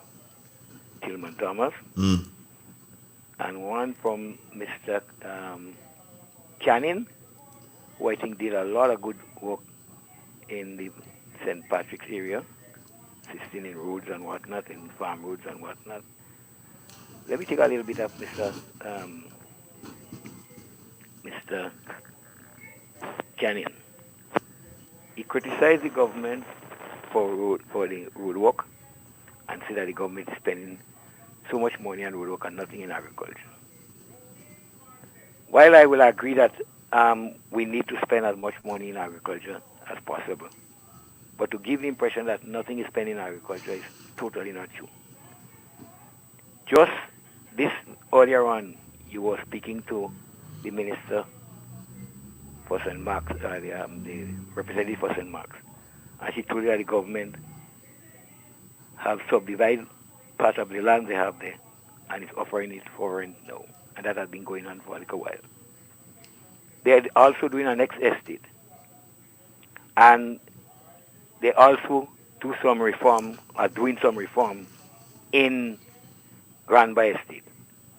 Tillman Thomas, and one from Mr. Canning, who I think did a lot of good work in the St. Patrick's area, assisting in roads and whatnot, in farm roads and whatnot. Let me take a little bit of Mr. Canning. He criticized the government for the road work and said that the government is spending so much money on road work and nothing in agriculture. While I will agree that we need to spend as much money in agriculture as possible, but to give the impression that nothing is spent in agriculture is totally not true. Just this earlier on, you were speaking to the minister for St. Mark's, the representative for St. Mark's, and she told you that the government have subdivided part of the land they have there and is offering it for rent now, and that has been going on for a little while. They are also doing an next estate, and they also do some reform, are doing some reform in Granby Estate.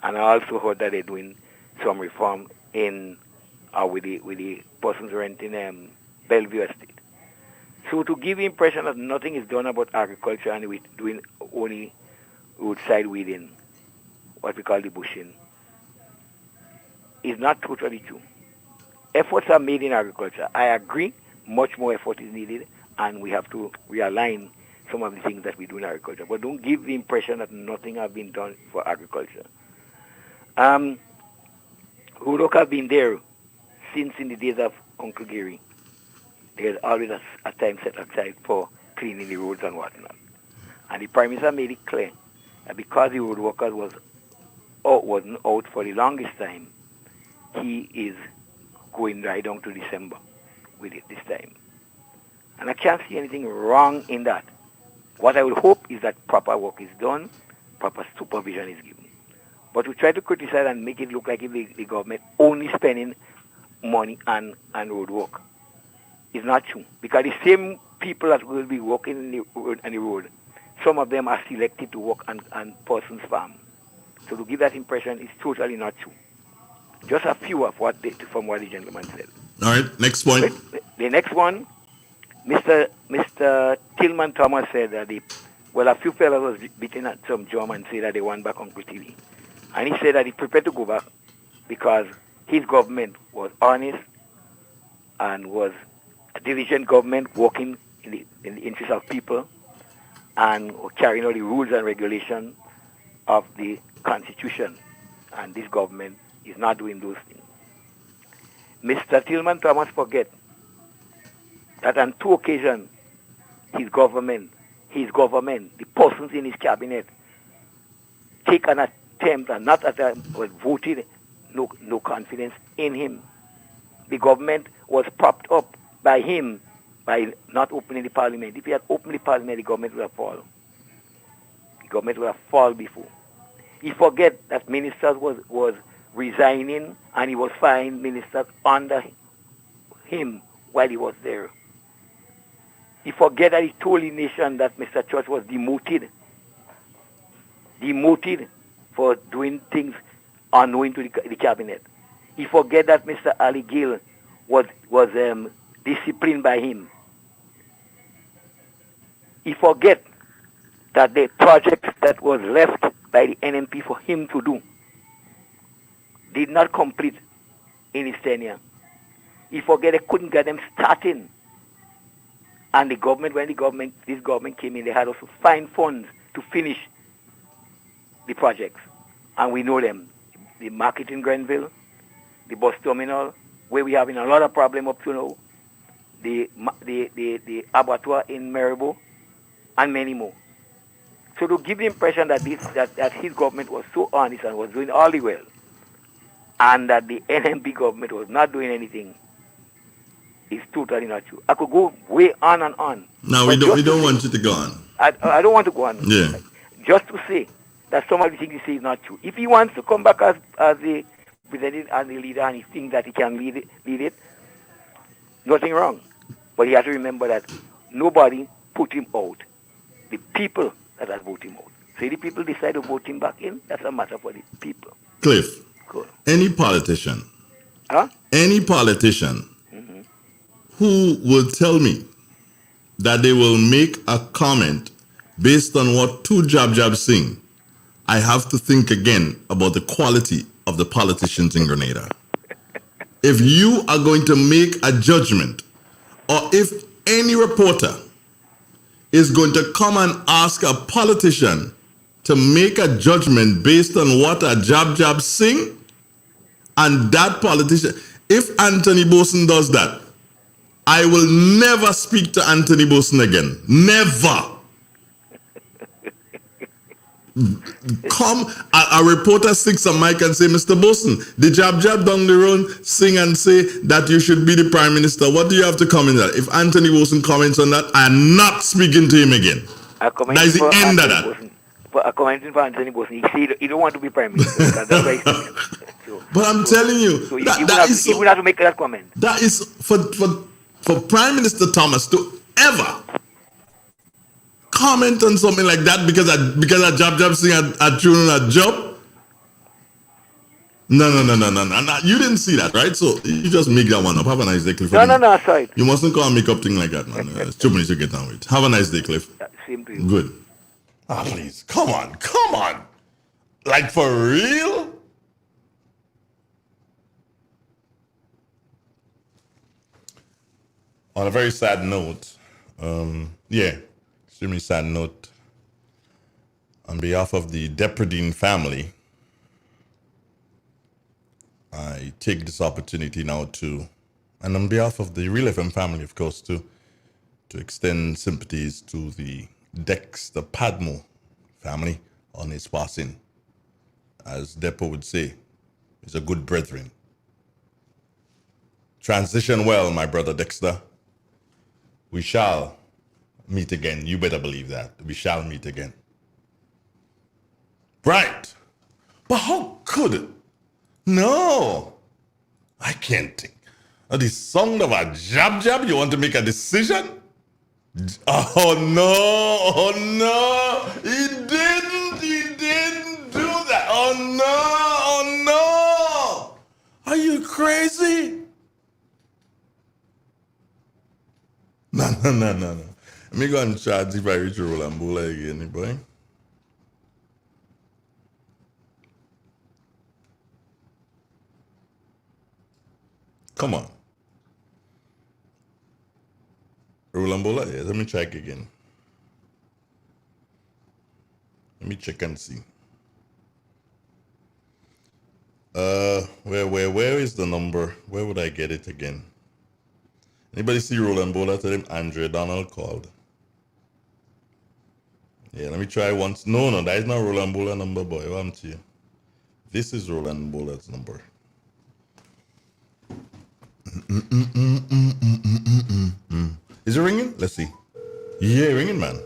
And I also heard that they're doing some reform in with the persons renting Bellevue Estate. So to give the impression that nothing is done about agriculture and we're doing only roadside weeding, what we call the bushing, is not totally true. Efforts are made in agriculture. I agree, much more effort is needed, and we have to realign some of the things that we do in agriculture. But don't give the impression that nothing has been done for agriculture. Hurok have been there since in the days of Uncle Gary. There's always a time set aside for cleaning the roads and whatnot. And the Prime Minister made it clear that because the road workers wasn't out for the longest time, he is going right down to December with it this time. And I can't see anything wrong in that. What I would hope is that proper work is done, proper supervision is given. But to try to criticize and make it look like if the government only spending money on road work is not true. Because the same people that will be working on the road, some of them are selected to work on person's farm. So to give that impression is totally not true. Just a few of from what the gentleman said. All right, next point. The next one, Mr. Tillman Thomas said that a few fellows was beating at some drum and said that they want back Uncle Tilly. And he said that he prepared to go back because his government was honest and was a diligent government working in the interest of people and carrying out the rules and regulations of the Constitution. And this government He's not doing those things. Mr. Tillman Thomas forget that on 2 occasions, his government, the persons in his cabinet, take an attempt and not was voted no confidence in him. The government was propped up by him by not opening the parliament. If he had opened the parliament, the government would have fallen. The government would have fallen before. He forget that ministers was resigning and he was firing ministers under him while he was there. He forget that he told the nation that Mr. Church was demoted for doing things unknowing to the cabinet. He forget that Mr. Ali Gill was disciplined by him. He forget that the projects that was left by the NMP for him to do did not complete in his tenure. He forget they couldn't get them starting. And the government, when this government came in, they had also find funds to finish the projects. And we know them. The market in Grenville, the bus terminal, where we having a lot of problem up to now, the abattoir in Maribo, and many more. So to give the impression that that his government was so honest and was doing all the well, and that the NMP government was not doing anything, is totally not true. I could go way on and on. No, we don't want you to go on. I don't want to go on. Yeah. Just to say that some of the things he says is not true. If he wants to come back as the president and the leader, and he thinks that he can lead it, nothing wrong. But he has to remember that nobody put him out. The people that have voted him out. So if the people decide to vote him back in, that's a matter for the people. Cliff, Cool. any politician, Huh? any politician who will tell me that they will make a comment based on what two Jab sing, I have to think again about the quality of the politicians in Grenada. If you are going to make a judgment, or if any reporter is going to come and ask a politician to make a judgment based on what a Jab sing, and that politician, if Anthony Boson does that, I will never speak to Anthony Boson again. Never. Come, a reporter sticks a mic and say, Mr. Boson, the Jab down the road sing and say that you should be the prime minister. What do you have to comment on that? If Anthony Boson comments on that, I'm not speaking to him again. That is the end of that. But commenting for Anthony Boson, he don't want to be prime minister. That's why but I'm telling you, so he would have to make that comment. That is for Prime Minister Thomas to ever comment on something like that because a Jab sing a tune on a job. No. You didn't see that, right? So you just make that one up. Have a nice day, Cliff. No, sorry. You mustn't go and make up thing like that, man. It's too many to get down with. Have a nice day, Cliff. Same to you. Good. Please, come on. Like for real? On a very sad note, extremely sad note, on behalf of the Depredine family, I take this opportunity now and on behalf of the Real FM family, of course, to extend sympathies to the Dexter Padmo family on his passing. As Depo would say, he's a good brethren. Transition well, my brother Dexter. We shall meet again. You better believe that. We shall meet again. Right. But how could it? No. I can't think. The sound of a jab, you want to make a decision? Oh no. He didn't do that. Oh no. Are you crazy? No. Let me go and try to see if I reach Roland Bola again, boy. Come on. Roland Bola, yeah, let me check again. Let me check and see. Where is the number? Where would I get it again? Anybody see Roland Bowler? Tell him Andre Donald called. Yeah, let me try once. No, that is not Roland Bowler number, boy. What happened to you? This is Roland Bowler's number. Is it ringing? Let's see. Yeah, ringing, man.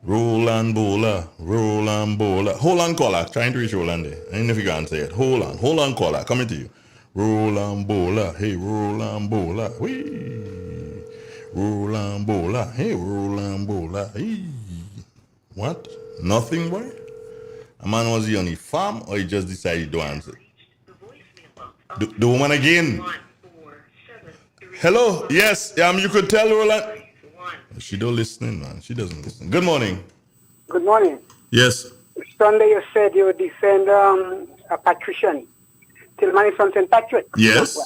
Roland Bowler. Hold on, caller. Trying to reach Roland there. I don't know if you can answer it. Hold on, caller. Coming to you. Roland Bowler. Hey, Roland Bowler. Wee. Roland Bowler. Hey, Roland Bowler. Hey. What? Nothing, boy? A man, was he on the farm or he just decided to answer? The woman again. Hello. Yes. You could tell Roland. She don't listen, man. She doesn't listen. Good morning. Good morning. Yes. Sunday you said you would defend a patrician. Tillman is from St. Patrick. Yes.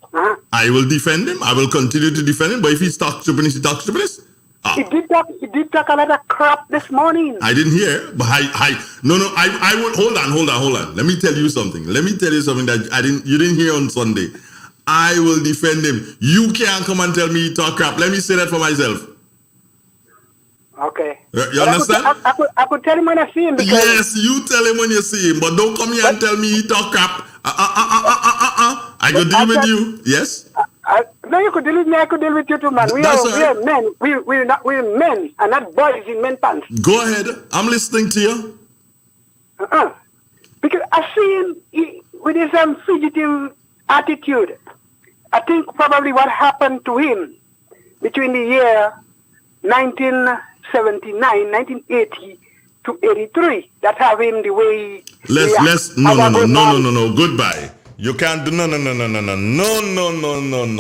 Uh-huh. I will defend him. I will continue to defend him. But if he's talk stupidness, he talks stupidness. He did talk a lot of crap this morning. I didn't hear, but I would hold on. Let me tell you something that you didn't hear on Sunday. I will defend him. You can't come and tell me he talk crap. Let me say that for myself. Okay. You understand? I could tell him when I see him. Yes, you tell him when you see him, but don't come here and tell me he talk crap. I could deal with you. Yes. No, you could deal with me. I could deal with you too, man. We are men. We're men and not boys in men pants. Go ahead. I'm listening to you. Because I see him with his fugitive attitude. I think probably what happened to him between the year 1979, 1980 to 83, that have him the way. No. Goodbye. You can't do no.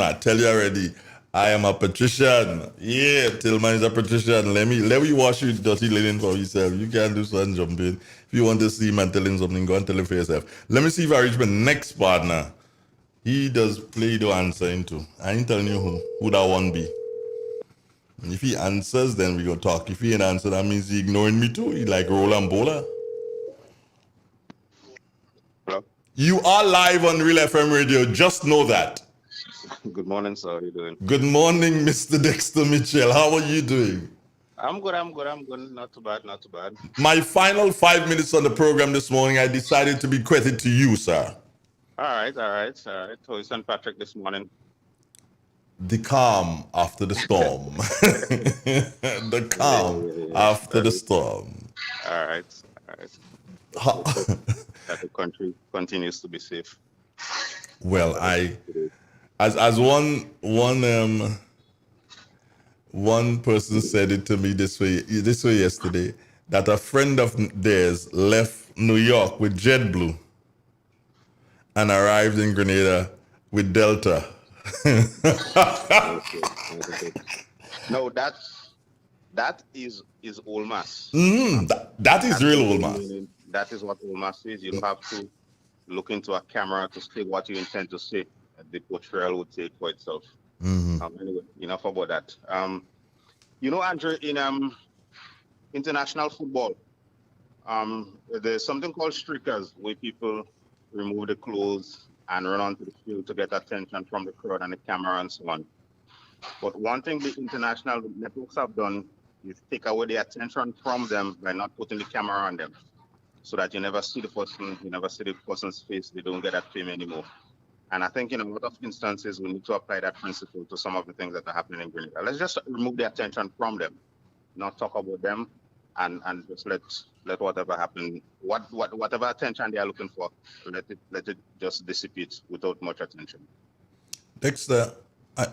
I tell you already. I am a patrician. Yeah, Tillman is a patrician. Let me wash you dirty linen for yourself. You can't do something jumping. If you want to see him and tell him something, go and tell him for yourself. Let me see if I reach my next partner. He does play the answer into. I ain't telling you who that one be. And if he answers, then we go talk. If he ain't answer, that means he ignoring me too. He like Roland Bowler. Hello? You are live on Real FM Radio. Just know that. Good morning, sir. How are you doing? Good morning, Mr. Dexter Mitchell. How are you doing? I'm good. Not too bad. My final 5 minutes on the program this morning, I decided to bequeath it to you, sir. All right. So it's St. Patrick this morning. The calm after the storm. The calm after the storm. All right. That the country continues to be safe. Well, as one person said it to me this way yesterday, that a friend of theirs left New York with JetBlue and arrived in Grenada with Delta. No, that is old mass. That is real old mass. That is what old mass is. You don't have to look into a camera to say what you intend to say. The portrayal would say it for itself. Anyway, enough about that. Andrew, in international football, there's something called streakers, where people remove the clothes and run onto the field to get attention from the crowd and the camera and so on. But one thing the international networks have done is take away the attention from them by not putting the camera on them, so that you never see the person, you never see the person's face, they don't get that fame anymore. And I think in a lot of instances, we need to apply that principle to some of the things that are happening in Grenada. Let's just remove the attention from them, not talk about them, and just let whatever happen, whatever attention they are looking for, let it just dissipate without much attention. Dexter,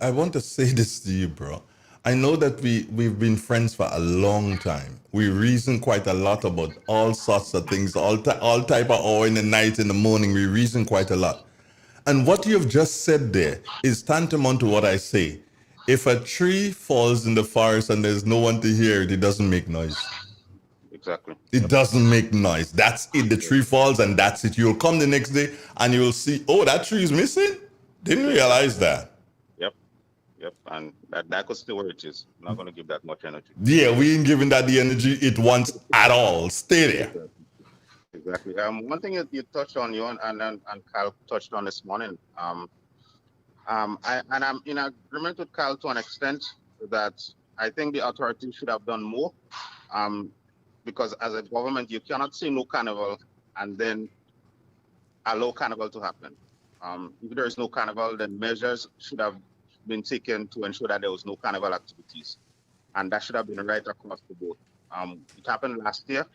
I want to say this to you, bro. I know that we've been friends for a long time. We reason quite a lot about all sorts of things, all type of hour in the night, in the morning. We reason quite a lot. And what you've just said there is tantamount to what I say. If a tree falls in the forest and there's no one to hear it, it doesn't make noise. Exactly. It doesn't make noise. That's it. The tree falls and that's it. You'll come the next day and you'll see, oh, that tree is missing? Didn't realize that. Yep. And that could stay where it is. I'm not going to give that much energy. Yeah, we ain't giving that the energy it wants at all. Stay there. Exactly. One thing that you touched on, you and Kyle touched on this morning. I'm in agreement with Kyle to an extent that I think the authorities should have done more. Um, because as a government, you cannot say no carnival and then allow carnival to happen. If there is no carnival, then measures should have been taken to ensure that there was no carnival activities, and that should have been right across the board. It happened last year.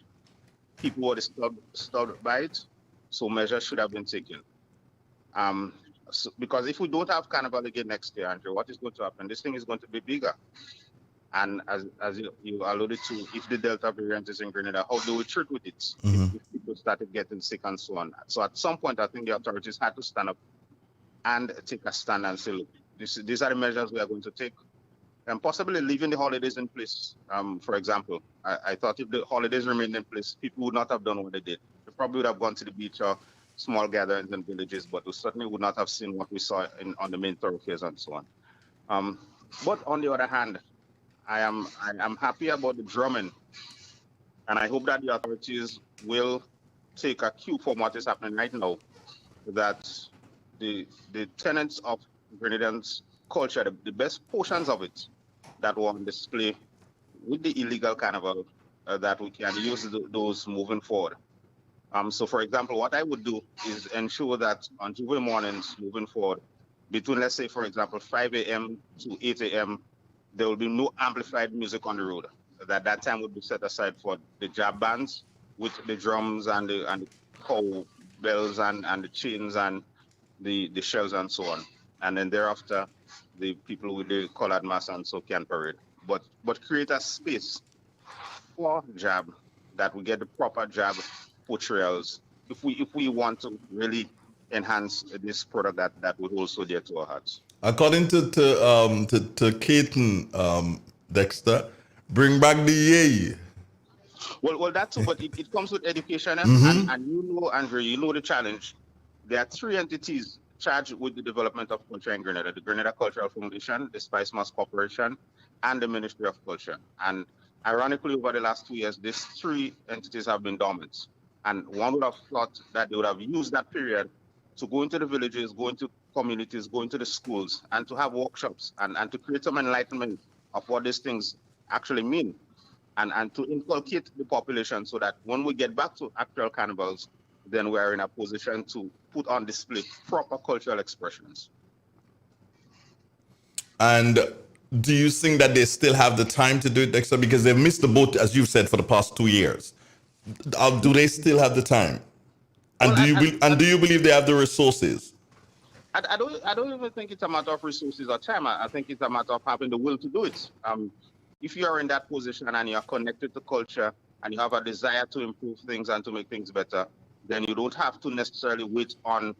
People were disturbed by it, so measures should have been taken. Because if we don't have carnival again next year, Andrew, what is going to happen? This thing is going to be bigger. And as you alluded to, if the Delta variant is in Grenada, how do we treat with it if people started getting sick and so on? So at some point, I think the authorities had to stand up and take a stand and say, look, these are the measures we are going to take. And possibly leaving the holidays in place. For example, I thought if the holidays remained in place, people would not have done what they did. They probably would have gone to the beach or small gatherings in villages, but we certainly would not have seen what we saw on the main thoroughfares and so on. But on the other hand, I am happy about the drumming, and I hope that the authorities will take a cue from what is happening right now, that the tenets of Grenadians' culture, the best portions of it that were on display with the illegal carnival, that we can use those moving forward. So, for example, what I would do is ensure that on Jubilee mornings moving forward, between, let's say, for example, 5 a.m. to 8 a.m., there will be no amplified music on the road. That time would be set aside for the jab bands with the drums and the cow bells and the chains and the shells and so on. And then thereafter, the people with the colored mass and so can parade. But create a space for jab, that we get the proper jab portrayals if we want to really enhance this product that would also dear to our hearts. According to Caton, Dexter, bring back the yay. Well, that too, but it comes with education, and you know, Andrew, you know the challenge. There are three entities charged with the development of culture in Grenada: the Grenada Cultural Foundation, the Spice Mass Corporation, and the Ministry of Culture. And ironically, over the last 2 years, these three entities have been dormant. And one would have thought that they would have used that period to go into the villages, go into communities, go into the schools, and to have workshops and to create some enlightenment of what these things actually mean, and to inculcate the population so that when we get back to actual carnivals, then we are in a position to put on display proper cultural expressions. And do you think that they still have the time to do it, Dexter? Because they've missed the boat, as you've said, for the past 2 years. Do they still have the time? And do you believe they have the resources? I don't even think it's a matter of resources or time. I think it's a matter of having the will to do it. If you are in that position and you are connected to culture and you have a desire to improve things and to make things better, then you don't have to necessarily wait on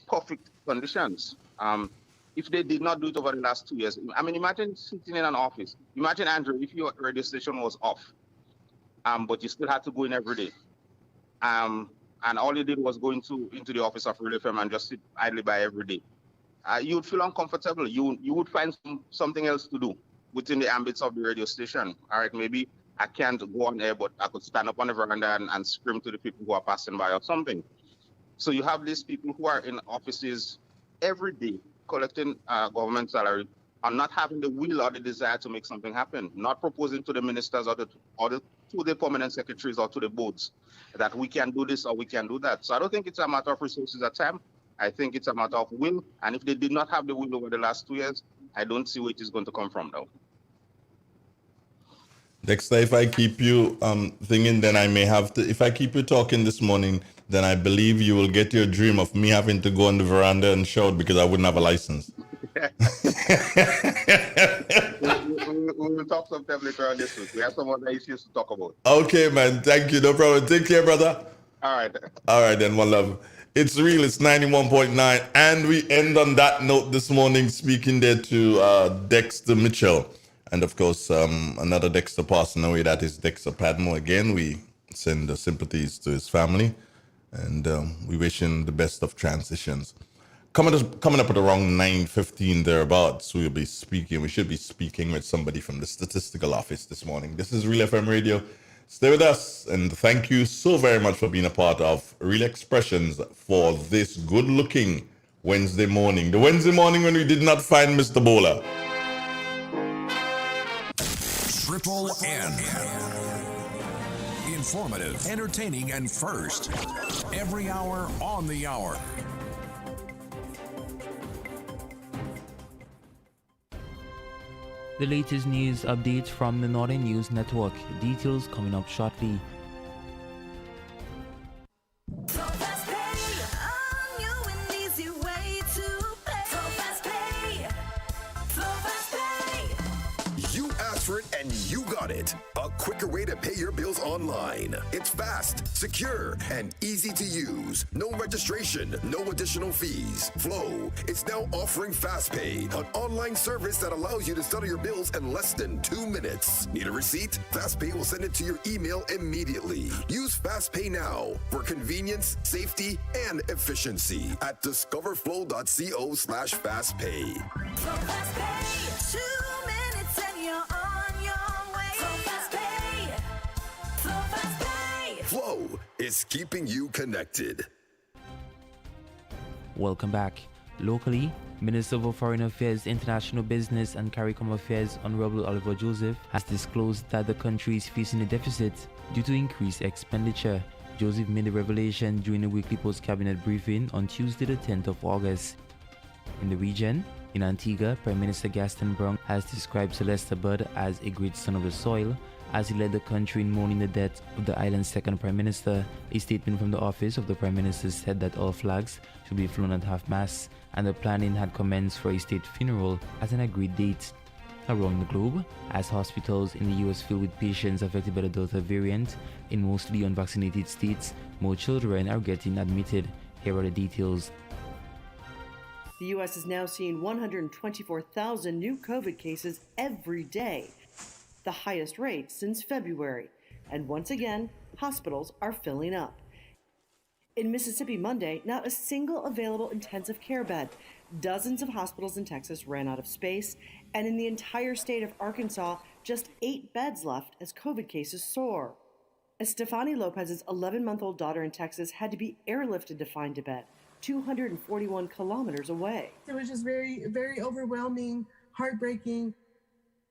perfect conditions. If they did not do it over the last 2 years, I mean, imagine sitting in an office. Imagine, Andrew, if your radio station was off, but you still had to go in every day. And all you did was go into the office of Radio FM and just sit idly by every day. You would feel uncomfortable. You would find something else to do within the ambits of the radio station. All right, maybe I can't go on air, but I could stand up on the veranda and scream to the people who are passing by or something. So you have these people who are in offices every day collecting government salary and not having the will or the desire to make something happen, not proposing to the ministers or to the permanent secretaries or to the boards that we can do this or we can do that. So I don't think it's a matter of resources at time. I think it's a matter of will. And if they did not have the will over the last 2 years, I don't see where it is going to come from now. Dexter, if I keep you thinking, then I may have to. If I keep you talking this morning, then I believe you will get your dream of me having to go on the veranda and shout because I wouldn't have a license. We will talk sometime later on this week. We have some other issues to talk about. Okay, man. Thank you. No problem. Take care, brother. All right. All right, then. One love. It's real. It's 91.9. And we end on that note this morning, speaking there to Dexter Mitchell. And of course, another Dexter passing away. That is Dexter Padmore. Again, we send the sympathies to his family. And we wish him the best of transitions. Coming up at around 9:15 thereabouts, we should be speaking with somebody from the statistical office this morning. This is Real FM Radio, Stay with us, and thank you so very much for being a part of Real Expressions for this good-looking Wednesday morning. The Wednesday morning when we did not find Mr. Bowler. Triple N. Informative, entertaining, and first. Every hour on the hour. The latest news updates from the Northern News Network. Details coming up shortly. You asked for it and you got it. A quicker way to pay your bills online. It's fast, secure, and easy to use. No registration, no additional fees. Flow is now offering FastPay, an online service that allows you to settle your bills in less than 2 minutes. Need a receipt? FastPay will send it to your email immediately. Use FastPay now for convenience, safety, and efficiency at discoverflow.co/fastpay. Flow is keeping you connected. Welcome back. Locally, Minister for Foreign Affairs, International Business and CARICOM Affairs, Honorable Oliver Joseph, has disclosed that the country is facing a deficit due to increased expenditure. Joseph made the revelation during a weekly post-cabinet briefing on Tuesday, the 10th of August. In the region, in Antigua, Prime Minister Gaston Brong has described Sylvester Bud as a great son of the soil, as he led the country in mourning the death of the island's second Prime Minister. A statement from the office of the Prime Minister said that all flags should be flown at half-mast, and the planning had commenced for a state funeral at an agreed date. Around the globe, as hospitals in the US fill with patients affected by the Delta variant, in mostly unvaccinated states, more children are getting admitted. Here are the details. The U.S. is now seeing 124,000 new COVID cases every day, the highest rate since February. And once again, hospitals are filling up. In Mississippi Monday, not a single available intensive care bed. Dozens of hospitals in Texas ran out of space, and in the entire state of Arkansas, just 8 beds left as COVID cases soar. Estefany Lopez's 11-month-old daughter in Texas had to be airlifted to find a bed, 241 kilometers away. It was just very, very overwhelming, heartbreaking.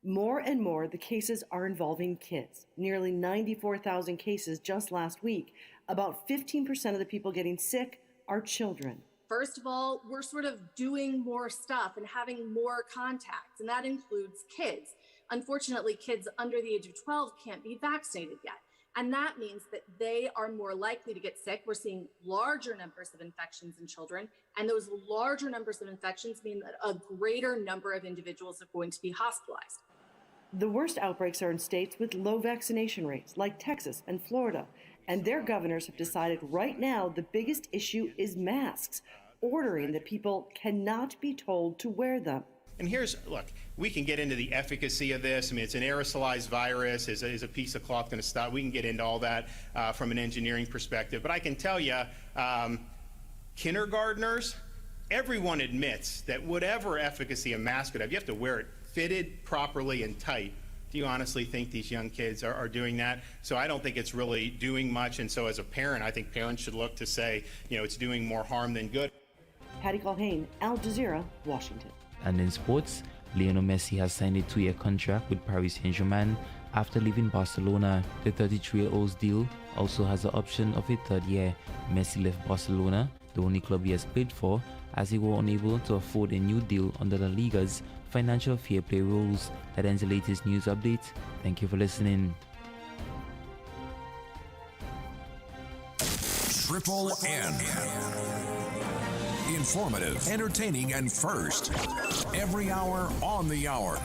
More and more, the cases are involving kids. Nearly 94,000 cases just last week. About 15% of the people getting sick are children. First of all, we're sort of doing more stuff and having more contacts, and that includes kids. Unfortunately, kids under the age of 12 can't be vaccinated yet. And that means that they are more likely to get sick. We're seeing larger numbers of infections in children, and those larger numbers of infections mean that a greater number of individuals are going to be hospitalized. The worst outbreaks are in states with low vaccination rates, like Texas and Florida. And their governors have decided right now the biggest issue is masks, ordering that people cannot be told to wear them. And look, we can get into the efficacy of this. I mean, it's an aerosolized virus. Is a piece of cloth going to stop? We can get into all that from an engineering perspective. But I can tell you, kindergartners, everyone admits that whatever efficacy a mask could have, you have to wear it fitted properly and tight. Do you honestly think these young kids are doing that? So I don't think it's really doing much. And so as a parent, I think parents should look to say, it's doing more harm than good. Patty Culhane, Al Jazeera, Washington. And in sports, Lionel Messi has signed a 2-year contract with Paris Saint-Germain after leaving Barcelona. The 33-year-old's deal also has the option of a 3rd year. Messi left Barcelona, the only club he has played for, as he were unable to afford a new deal under La Liga's financial fair play rules. That ends the latest news update. Thank you for listening. Triple N. Informative, entertaining, and first. Every hour on the hour.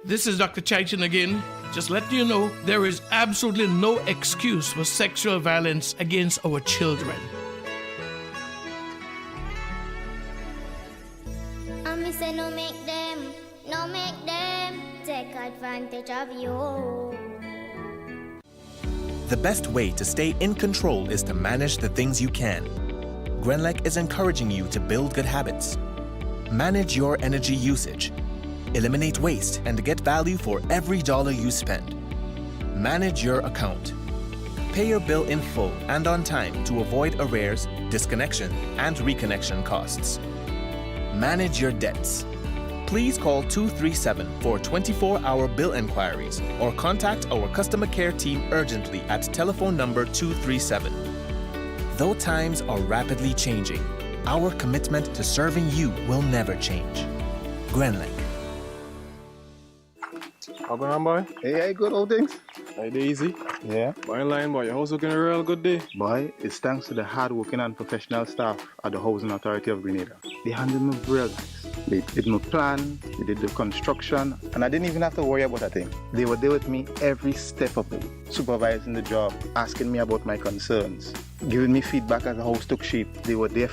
This is Dr. Chaichan again. Just letting you know, there is absolutely no excuse for sexual violence against our children. And me say no make them take advantage of you. The best way to stay in control is to manage the things you can. Grenlec is encouraging you to build good habits. Manage your energy usage. Eliminate waste and get value for every dollar you spend. Manage your account. Pay your bill in full and on time to avoid arrears, disconnection, and reconnection costs. Manage your debts. Please call 237 for 24-hour bill inquiries or contact our customer care team urgently at telephone number 237. Though times are rapidly changing, our commitment to serving you will never change. Grenlec. How going on, boy? Hey, good old things. Hey, easy. Yeah. Boy, line, boy, your house looking a real good day. Boy, it's thanks to the hard-working and professional staff at the Housing Authority of Grenada. They handled me real nice. They did my plan, they did the construction, and I didn't even have to worry about a thing. They were there with me every step of the way, supervising the job, asking me about my concerns, giving me feedback as the house took shape. They were there for